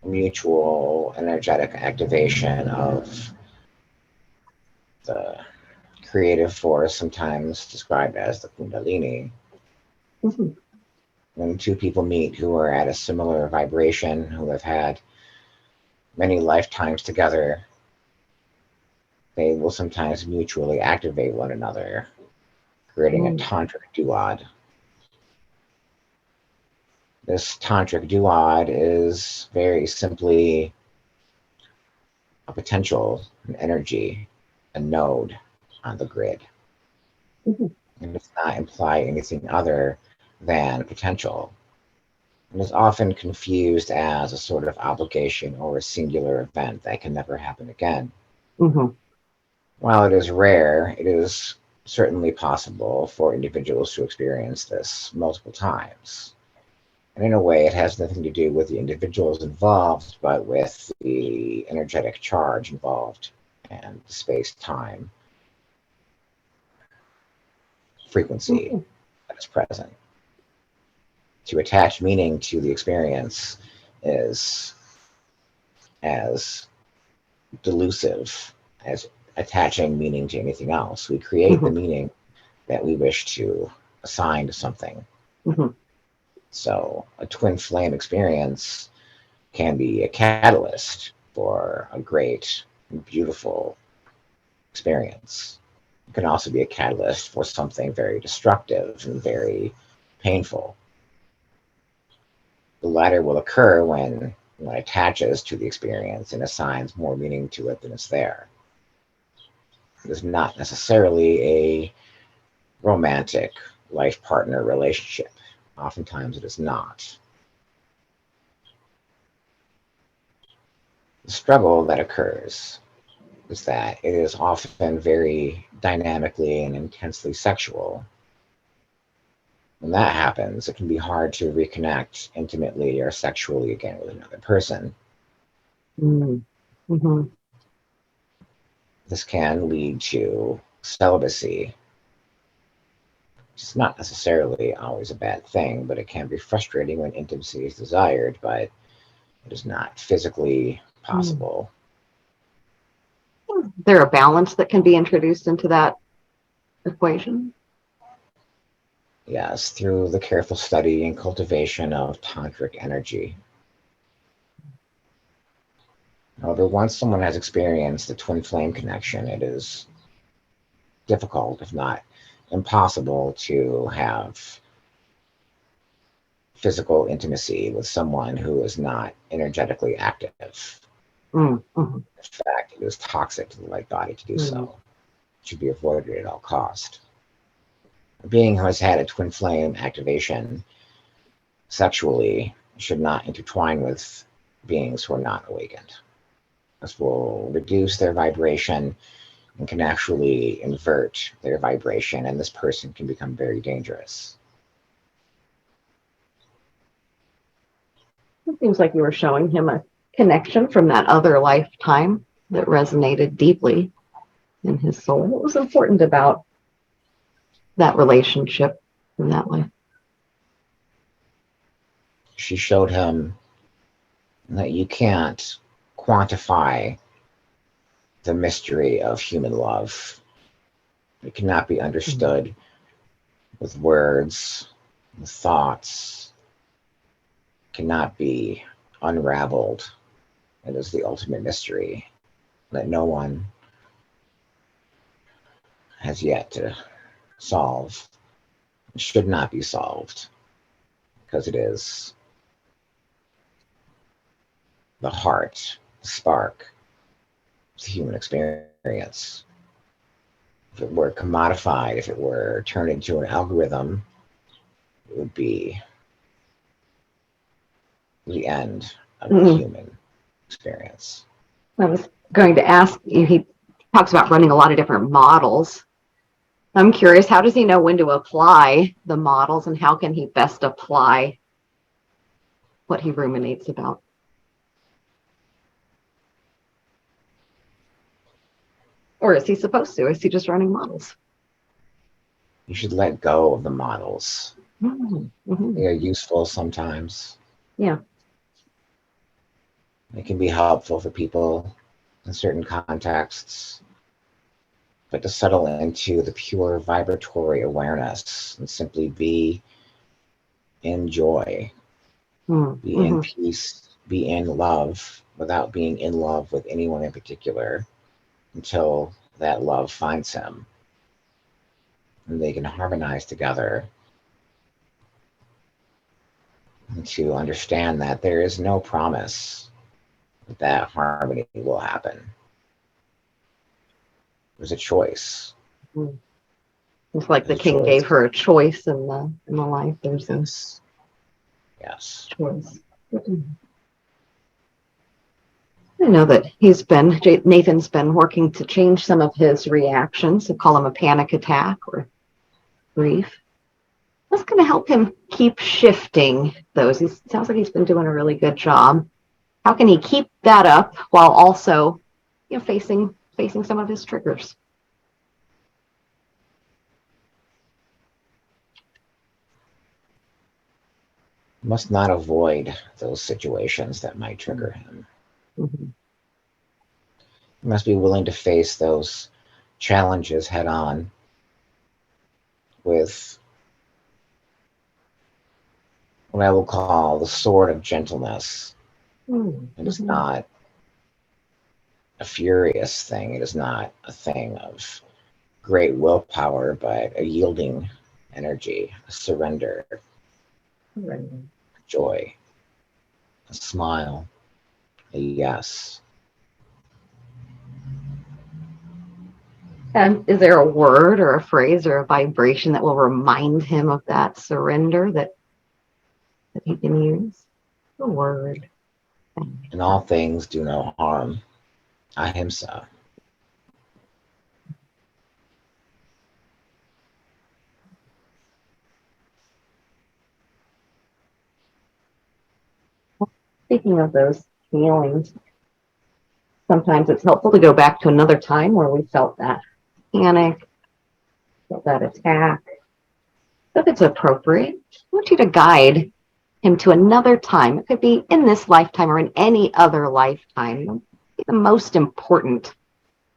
mutual energetic activation of the creative force, sometimes described as the Kundalini. Mhm. When two people meet who are at a similar vibration, who have had many lifetimes together, they will sometimes mutually activate one another, creating a Mm. tantric duad. This tantric duad is very simply a potential, an energy, a node on the grid. Mhm. It does not imply anything other than potential. It is often confused as a sort of obligation or a singular event that can never happen again. Mhm. While it is rare, it is certainly possible for individuals to experience this multiple times. And in a way, it has nothing to do with the individuals involved, but with the energetic charge involved and space time. frequency that is present. To attach meaning to the experience is as delusive as attaching meaning to anything else. We create the meaning that we wish to assign to something. So a twin flame experience can be a catalyst for a great, beautiful experience. It can also be a catalyst for something very destructive and very painful. The latter will occur when it attaches to the experience and assigns more meaning to it than is there. It is not necessarily a romantic life partner relationship. Oftentimes it is not. The struggle that occurs is that it is often very dynamically and intensely sexual. When that happens, it can be hard to reconnect intimately or sexually again with another person. This can lead to celibacy. It's not necessarily always a bad thing, but it can be frustrating when intimacy is desired, but it is not physically possible. Is there a balance that can be introduced into that equation? Yes, through the careful study and cultivation of tantric energy. However, once someone has experienced the twin flame connection, it is difficult, if not impossible, to have physical intimacy with someone who is not energetically active. In fact, it is toxic to the light body to do so. It should be avoided at all cost. A being who has had a twin flame activation sexually should not intertwine with beings who are not awakened. This will reduce their vibration and can actually invert their vibration, and this person can become very dangerous. It seems like you were showing him a connection from that other lifetime that resonated deeply in his soul. What was important about that relationship in that life? She showed him that you can't quantify the mystery of human love. It cannot be understood with words, with thoughts. It cannot be unraveled. It is the ultimate mystery that no one has yet to solve. It should not be solved because it is the heart, the spark of the human experience. If it were commodified, if it were turned into an algorithm, it would be the end of the human experience. I was going to ask you, he talks about running a lot of different models. I'm curious, how does he know when to apply the models, and how can he best apply what he ruminates about? Or is he supposed to? Is he just running models? You should let go of the models. They are useful sometimes. Yeah. They can be helpful for people in certain contexts. But to settle into the pure vibratory awareness and simply be in joy, be in peace, be in love without being in love with anyone in particular until that love finds him and they can harmonize together, and to understand that there is no promise that harmony will happen. There's a choice. It's like the king gave her a choice in the life. There's a choice. I know that Nathan's been working to change some of his reactions. We call them a panic attack or grief. What's going to help him keep shifting those? He sounds like he's been doing a really good job. How can he keep that up while also, facing some of his triggers? Must not avoid those situations that might trigger him. Mhm. He must be willing to face those challenges head on with what I will call the sword of gentleness. It is Mhm. not a furious thing. It is not a thing of great willpower, but a yielding energy, a surrender, Right. joy, a smile, a yes. And is there a word or a phrase or a vibration that will remind him of that surrender that he can use? A word. In all things, do no harm. Ahimsa. Speaking of those feelings, sometimes it's helpful to go back to another time where we felt that panic, felt that attack. So if it's appropriate, I want you to guide him to another time. It could be in this lifetime or in any other lifetime. The most important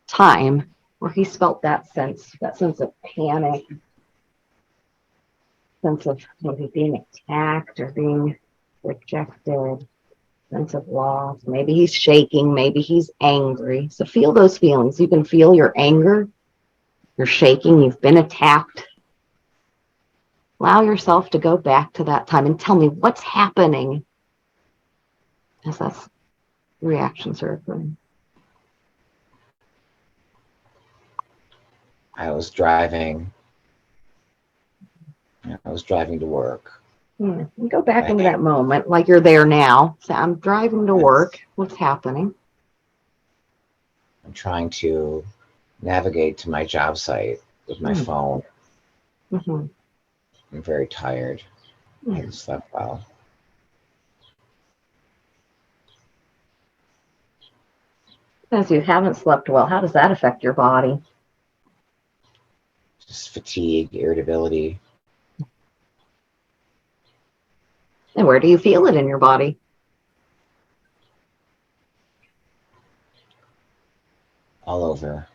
time where he's felt that sense of panic, sense of maybe being attacked or being rejected, sense of loss. Maybe he's shaking, maybe he's angry. So feel those feelings. You can feel your anger, you're shaking, you've been attacked. Allow yourself to go back to that time and tell me what's happening as those reactions are occurring. I was driving. I was driving to work. Yeah, and go back into that moment like you're there now. So I'm driving to work. What's happening? I'm trying to navigate to my job site with my phone. Mm-hmm. I'm very tired. I haven't slept well. As you haven't slept well, how does that affect your body? Just fatigue, irritability, And where do you feel it in your body? all over.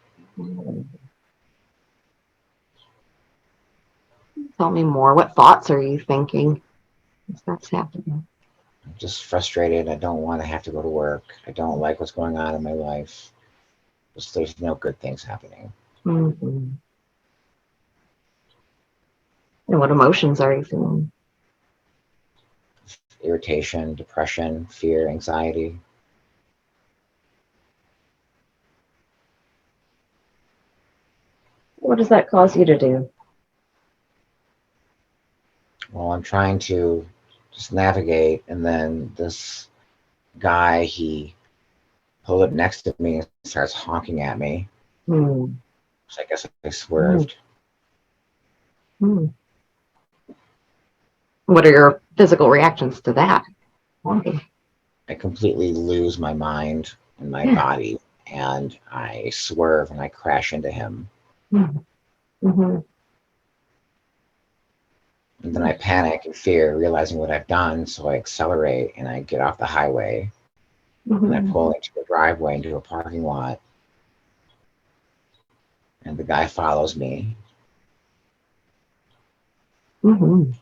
Tell me more. What thoughts are you thinking as that's happening? I'm just frustrated. I don't want to have to go to work. I don't like what's going on in my life. Just there's no good things happening. Mm-hmm. And what emotions are you feeling? Irritation, depression, fear, anxiety. What does that cause you to do? Well, I'm trying to just navigate, and then this guy, he pulled up next to me and starts honking at me. Hmm. So I guess I swerved. Hmm. What are your physical reactions to that? Okay. I completely lose my mind and my Yeah. body, and I swerve and I crash into him. Mm-hmm. And then I panic and fear, realizing what I've done. So I accelerate and I get off the highway and I Mm-hmm. pull into a driveway, into a parking lot. And the guy follows me. Mm-hmm.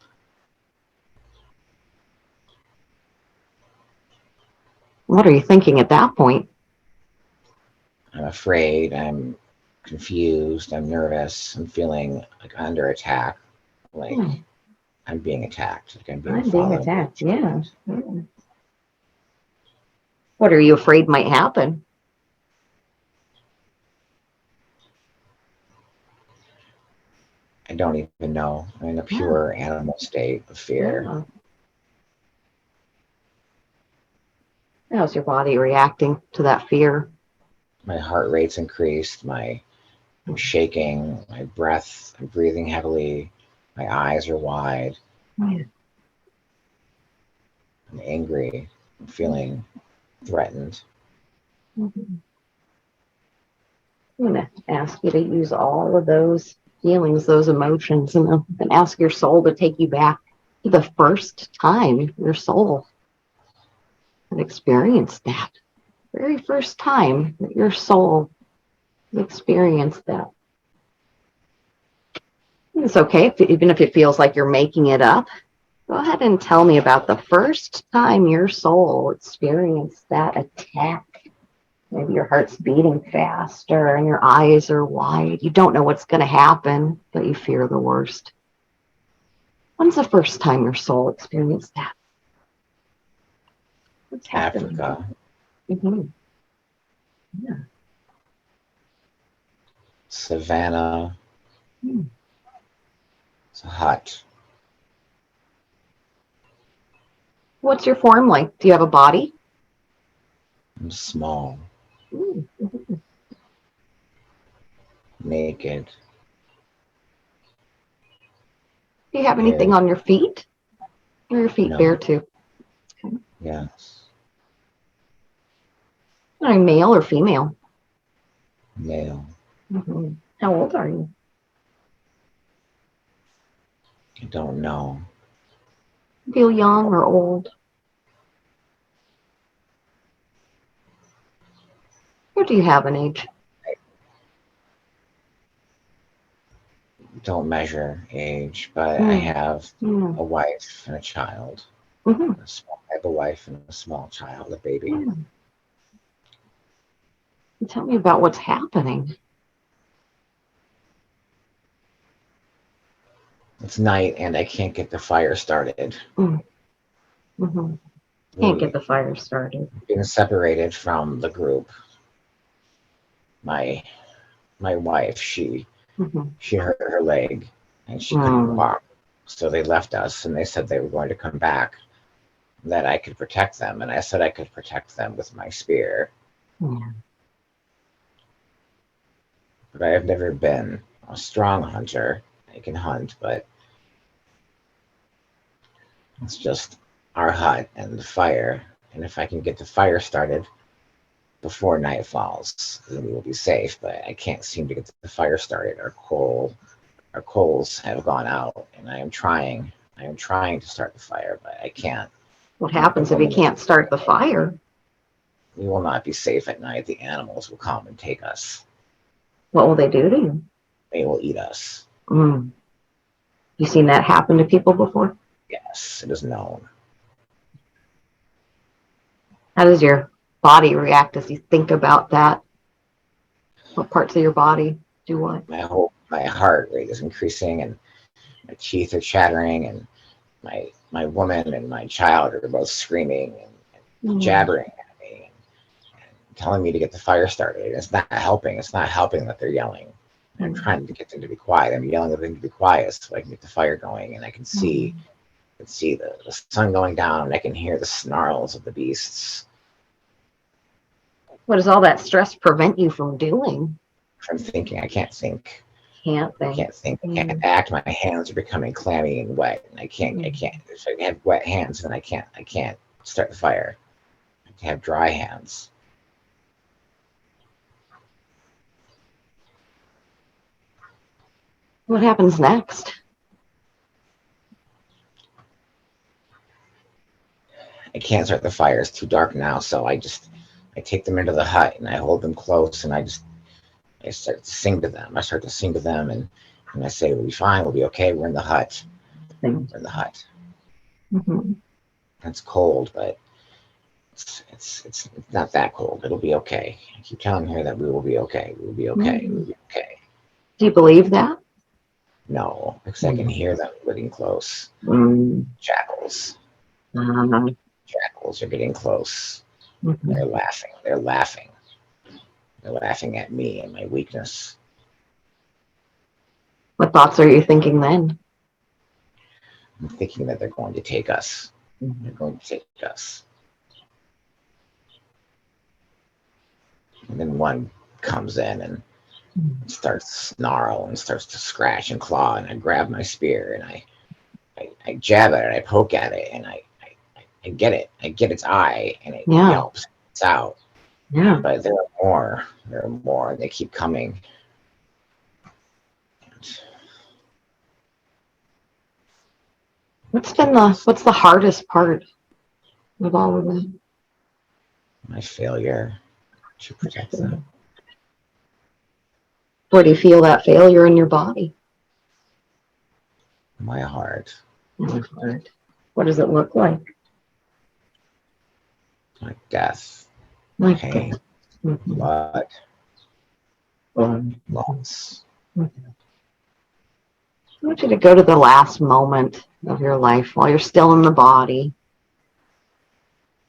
What are you thinking at that point? I'm afraid. I'm confused. I'm nervous. I'm feeling like under attack. Like Hmm. I'm being attacked. Like I'm being I'm being followed. attacked. Yeah. Yeah. What are you afraid might happen? I don't even know. I'm in a Yeah. pure animal state of fear. Yeah. How's your body reacting to that fear? My heart rate's increased. I'm shaking. My breath. I'm breathing heavily. My eyes are wide. Yeah. I'm angry. I'm feeling threatened. Mhm. I'm going to ask you to use all of those feelings, those emotions, and ask your soul to take you back. The first time your soul had experienced that. Very first time that your soul experienced that. It's okay, even if it feels like you're making it up. Go ahead and tell me about the first time your soul experienced that attack. Maybe your heart's beating faster and your eyes are wide. You don't know what's going to happen, but you fear the worst. When's the first time your soul experienced that? What's happening? Africa. Mm-hmm. Yeah. Savannah. Mm. It's hot. What's your form like? Do you have a body? I'm small. Mm-hmm. Naked. Do you have anything on your feet? Or your feet No. bare too? Okay. Yes. Are you male or female? Male. Mm-hmm. How old are you? I don't know. Feel young or old? Or do you have an age? Don't measure age, but I have a wife and a child. Mm-hmm. I have a wife and a small child, a baby. Mm. Tell me about what's happening. It's night and I can't get the fire started. Mm-hmm. Can't get the fire started. Being separated from the group. My wife, she hurt her leg and she couldn't walk. So they left us and they said they were going to come back, that I could protect them. And I said I could protect them with my spear. Yeah. But I have never been a strong hunter. I can hunt, but it's just our hut and the fire. And if I can get the fire started before night falls, then we will be safe. But I can't seem to get the fire started. Our coals have gone out, and I am trying to start the fire, but I can't. What happens if you can't start the fire? We will not be safe at night. The animals will come and take us. What will they do to you? They will eat us. You seen that happen to people before? Yes, it is known. How does your body react as you think about that? What parts of your body do what? My heart rate is increasing, and my teeth are chattering, and my woman and my child are both screaming and jabbering at me and telling me to get the fire started. It's not helping. It's not helping that they're yelling. I'm trying to get them to be quiet. I'm yelling at them to be quiet so I can get the fire going, and I can see the sun going down, and I can hear the snarls of the beasts. What does all that stress prevent you from doing? From thinking. I can't think. Can't think. I can't think. I can't act. My hands are becoming clammy and wet, and I can't. If I have wet hands, then I can't start the fire. I have dry hands. What happens next? I can't start the fire. It's too dark now, so I take them into the hut and I hold them close, and I start to sing to them. I start to sing to them, and I say, "We'll be fine. We'll be okay. We're in the hut. We're in the hut." It's cold, but it's not that cold. It'll be okay. I keep telling her that we will be okay. We will be okay. We will be okay. Do you believe that? No, because I can hear them getting close. Jackals. Jackals are getting close. They're laughing. They're laughing. They're laughing at me and my weakness. What thoughts are you thinking then? I'm thinking that they're going to take us. They're going to take us. And then one comes in and starts to snarl and starts to scratch and claw, and I grab my spear and I jab at it, I poke at it, and I get it. I get its eye, and it yelps. It's out. Yeah. But there are more. There are more. They keep coming. What's the hardest part of all of that? My failure to protect them. Where do you feel that failure in your body? My heart. My heart. What does it look like? Like death. Like Pain. Mm-hmm. Blood. Loss. Mm-hmm. I want you to go to the last moment of your life while you're still in the body.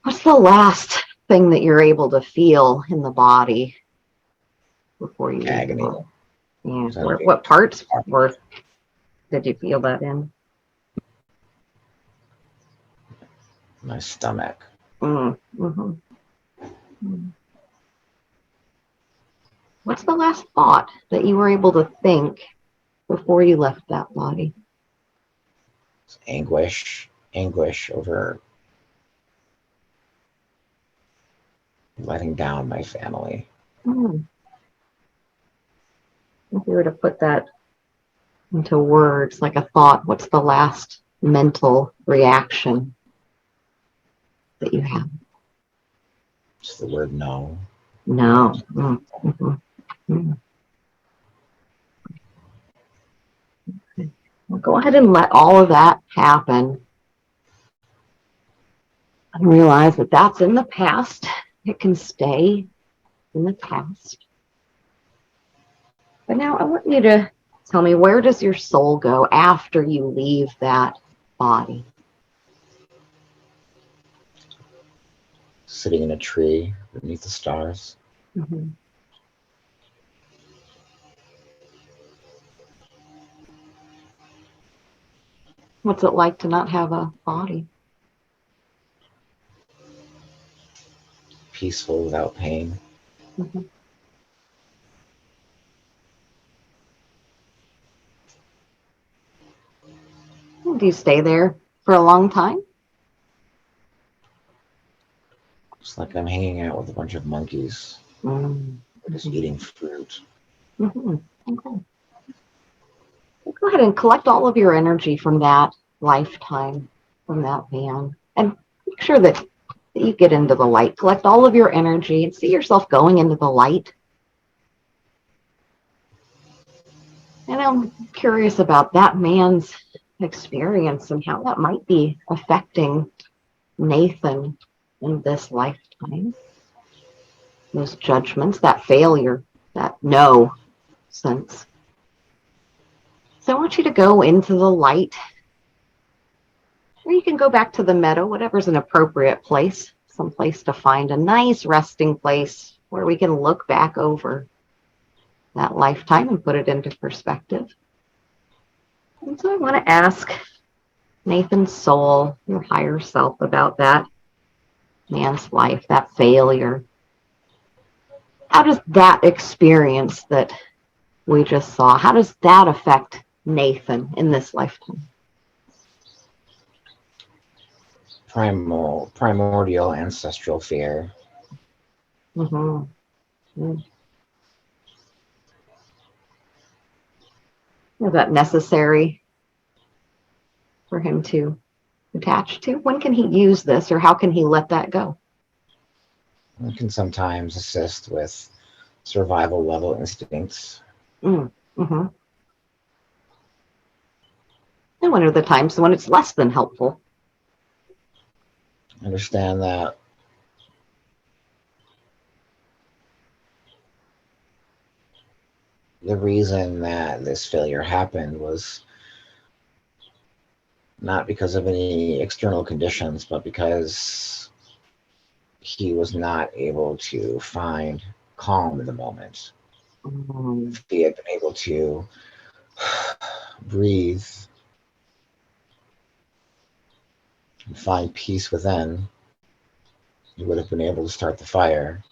What's the last thing that you're able to feel in the body before you Agony. Yeah. What parts did you feel that in? My stomach. Mm-hmm. Mm-hmm. What's the last thought that you were able to think before you left that body? It's anguish over letting down my family. Mm. If you were to put that into words, like a thought, what's the last mental reaction that you have? It's the word no. No. Mm-hmm. Mm. Okay. Well, go ahead and let all of that happen and realize that that's in the past. It can stay in the past. But now I want you to tell me, where does your soul go after you leave that body? Sitting in a tree beneath the stars. Mm-hmm. What's it like to not have a body? Peaceful without pain. Mm-hmm. Do you stay there for a long time? It's like I'm hanging out with a bunch of monkeys. Mm-hmm. Just eating fruit. Mm-hmm. Okay. Well, go ahead and collect all of your energy from that lifetime, from that van, and make sure that you get into the light. Collect all of your energy and see yourself going into the light. And I'm curious about that man's experience and how that might be affecting Nathan in this lifetime. Those judgments, that failure, that no sense. So I want you to go into the light, or you can go back to the meadow, whatever's an appropriate place, some place to find a nice resting place where we can look back over that lifetime and put it into perspective. And so I want to ask Nathan's soul, your higher self, about that man's life, that failure. How does that experience that we just saw, how does that affect Nathan in this lifetime? Primordial ancestral fear. Mm-hmm. Mm. Is that necessary for him to attach to? When can he use this, or how can he let that go? It can sometimes assist with survival level instincts. Mm-hmm. And when are the times when it's less than helpful? Understand that the reason that this failure happened was not because of any external conditions, but because he was not able to find calm in the moment. If he had been able to breathe and find peace within, he would have been able to start the fire.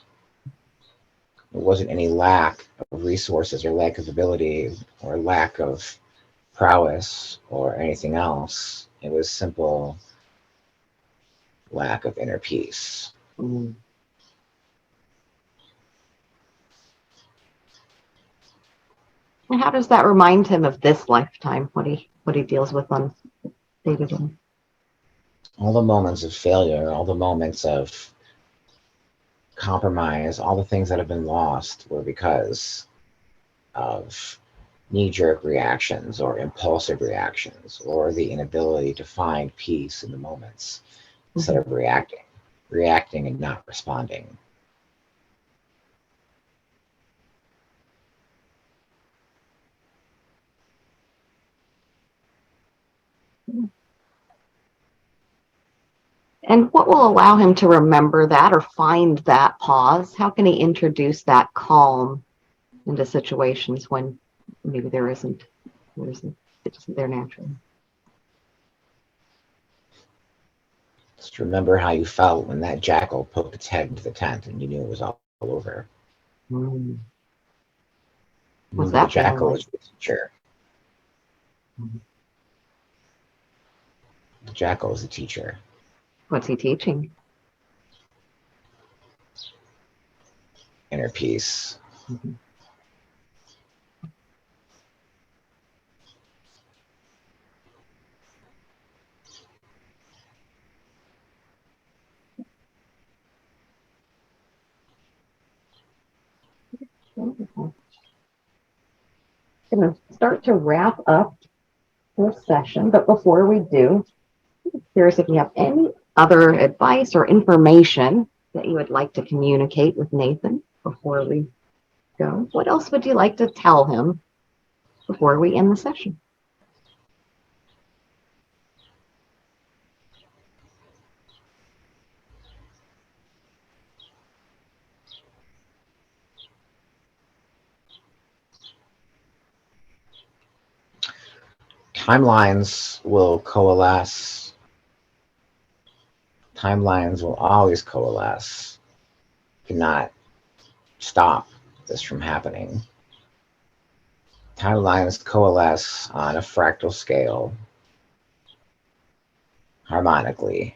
It wasn't any lack of resources or lack of ability or lack of prowess or anything else. It was simple lack of inner peace. Mm. And how does that remind him of this lifetime, what he deals with on Stated in. All the moments of failure, all the moments of compromise, all the things that have been lost were because of knee-jerk reactions or impulsive reactions or the inability to find peace in the moments instead of reacting and not responding. And what will allow him to remember that or find that pause? How can he introduce that calm into situations when maybe it isn't there naturally? Just remember how you felt when that jackal poked its head into the tent and you knew it was all over. What's Remember that the jackal feeling was your teacher. The jackal is the teacher. What's he teaching? Inner peace. Wonderful. I'm going to start to wrap up this session, but before we do, I'm curious if you have any other advice or information that you would like to communicate with Nathan before we go. What else would you like to tell him before we end the session? Timelines will coalesce. Timelines will always coalesce. You cannot stop this from happening. Timelines coalesce on a fractal scale harmonically.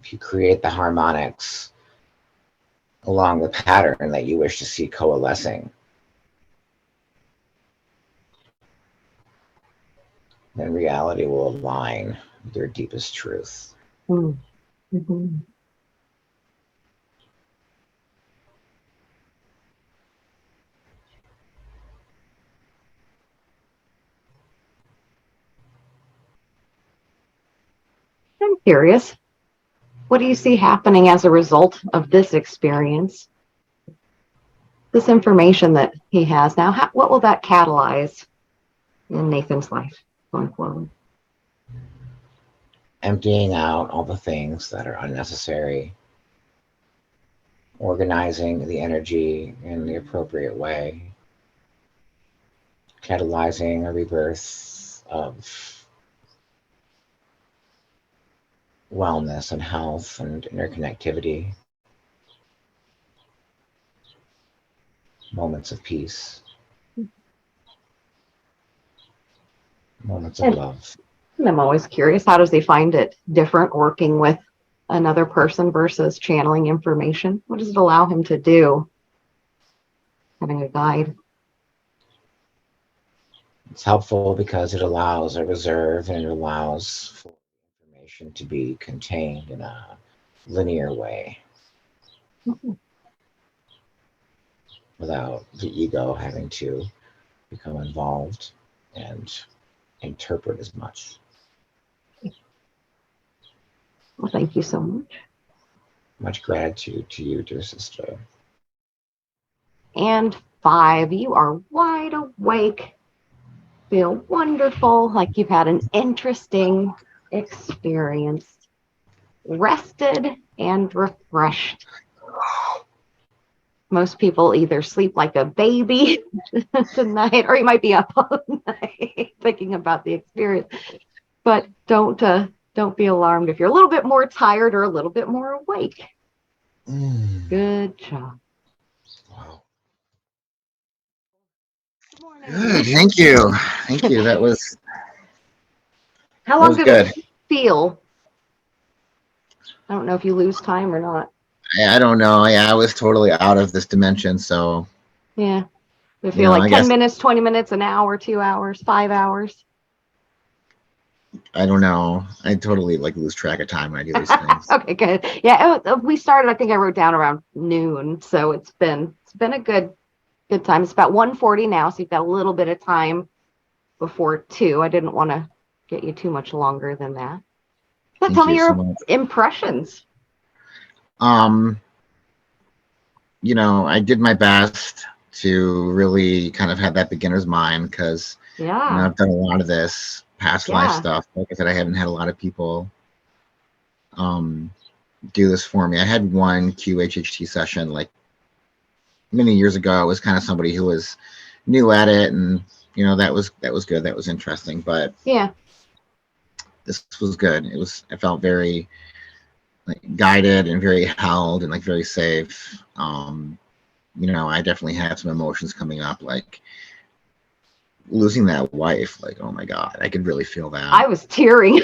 If you create the harmonics along the pattern that you wish to see coalescing, then reality will align with your deepest truth. Mm-hmm. I'm curious, what do you see happening as a result of this experience? This information that he has now, what will that catalyze in Nathan's life going forward? Emptying out all the things that are unnecessary, organizing the energy in the appropriate way, catalyzing a rebirth of wellness and health and interconnectivity, moments of peace, moments of love. And I'm always curious, how does he find it different working with another person versus channeling information? What does it allow him to do, having a guide? It's helpful because it allows a reserve and it allows for information to be contained in a linear way without the ego having to become involved and interpret as much. Well, thank you so much. Much gratitude to you, dear sister. And 5, you are wide awake. Feel wonderful, like you've had an interesting experience. Rested and refreshed. Most people either sleep like a baby tonight, or you might be up all night thinking about the experience. But don't be alarmed if you're a little bit more tired or a little bit more awake. Good job. Wow. Good morning. Good. Thank you. Thank you. That was How long did good. it feel? I don't know if you lose time or not. I don't know. I was totally out of this dimension, so Yeah. Did it feel like 10 minutes, 20 minutes, an hour, 2 hours, 5 hours? I don't know. I totally like lose track of time when I do these things. Okay, good. Yeah, we started. I think I wrote down around noon, so it's been a good time. It's about 1:40 now, so you've got a little bit of time before 2. I didn't want to get you too much longer than that. So tell Thank me you so your much. impressions. Um, I did my best to really kind of have that beginner's mind because, Yeah, I've done a lot of this past life yeah, stuff. Like I said, I haven't had a lot of people um, do this for me. I had one QHHT session like many years ago. It was kind of somebody who was new at it, and that was good. That was interesting, but yeah. this was good. I felt very like guided and very held and like very safe. I definitely had some emotions coming up, like losing that wife. Like, oh my god, I could really feel that. I was tearing.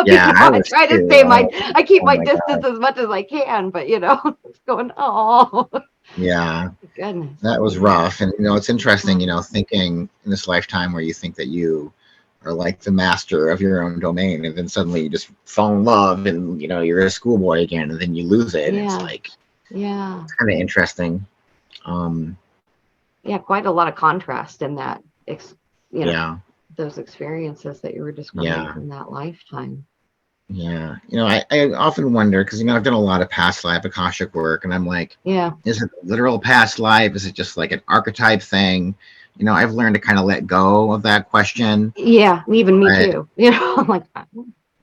Yeah, I I was try to too. stay I keep Oh my my god. distance as much as I can, but it's going, oh, Yeah, goodness. that was Yeah. rough. And it's interesting, Mm. thinking in this lifetime where you think that you are like the master of your own domain, and then suddenly you just fall in love, and you're a schoolboy again, and then you lose it. And it's Yeah. like Yeah. kind of interesting. Um, Yeah. Quite a lot of contrast in that, you know, yeah, those experiences that you were describing yeah. from that lifetime. Yeah, I often wonder because I've done a lot of past life Akashic work, and I'm like, Yeah. is it a literal past life? Is it just like an archetype thing? I've learned to kind of let go of that question, Yeah. Even me but too. I'm like,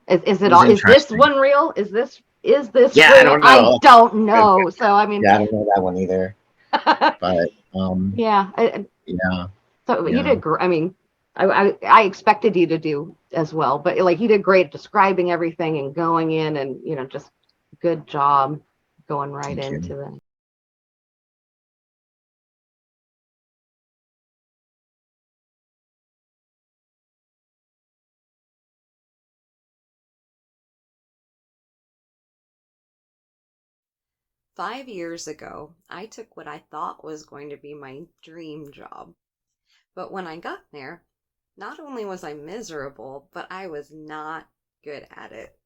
is it it was all, is this interesting. one real? Is this Yeah, I real? don't I know. don't know. So, I mean, Yeah, I don't know that one either. But yeah. yeah, So you yeah, did great. I mean, I expected you to do as well, but like you did great at describing everything and going in and just good job going right thank you. into that. 5 years ago, I took what I thought was going to be my dream job. But when I got there, not only was I miserable, but I was not good at it.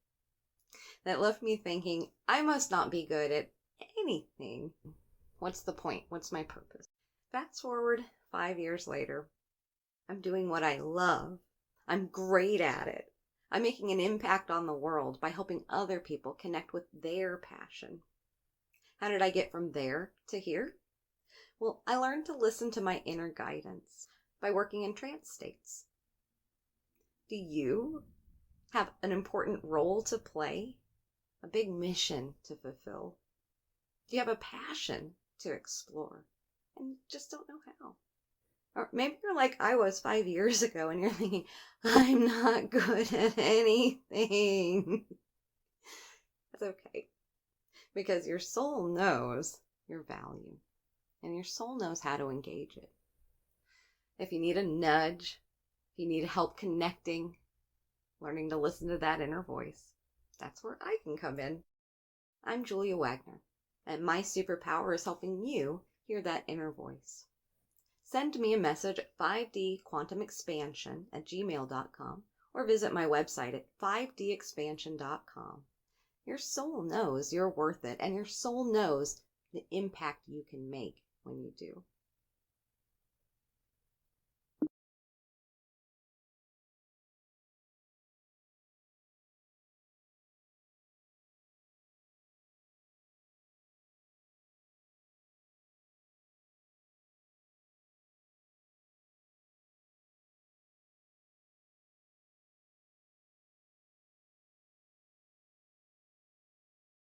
That left me thinking, I must not be good at anything. What's the point? What's my purpose? Fast forward 5 years later, I'm doing what I love. I'm great at it. I'm making an impact on the world by helping other people connect with their passion. How did I get from there to here? Well, I learned to listen to my inner guidance by working in trance states. Do you have an important role to play? A big mission to fulfill? Do you have a passion to explore and you just don't know how? Or maybe you're like I was 5 years ago and you're thinking, I'm not good at anything. That's okay because your soul knows your value and your soul knows how to engage it. If you need a nudge, if you need help connecting, learning to listen to that inner voice, that's where I can come in. I'm Julia Wagner, and my superpower is helping you hear that inner voice. Send me a message at 5dquantumexpansion@gmail.com or visit my website at 5dexpansion.com. Your soul knows you're worth it, and your soul knows the impact you can make when you do.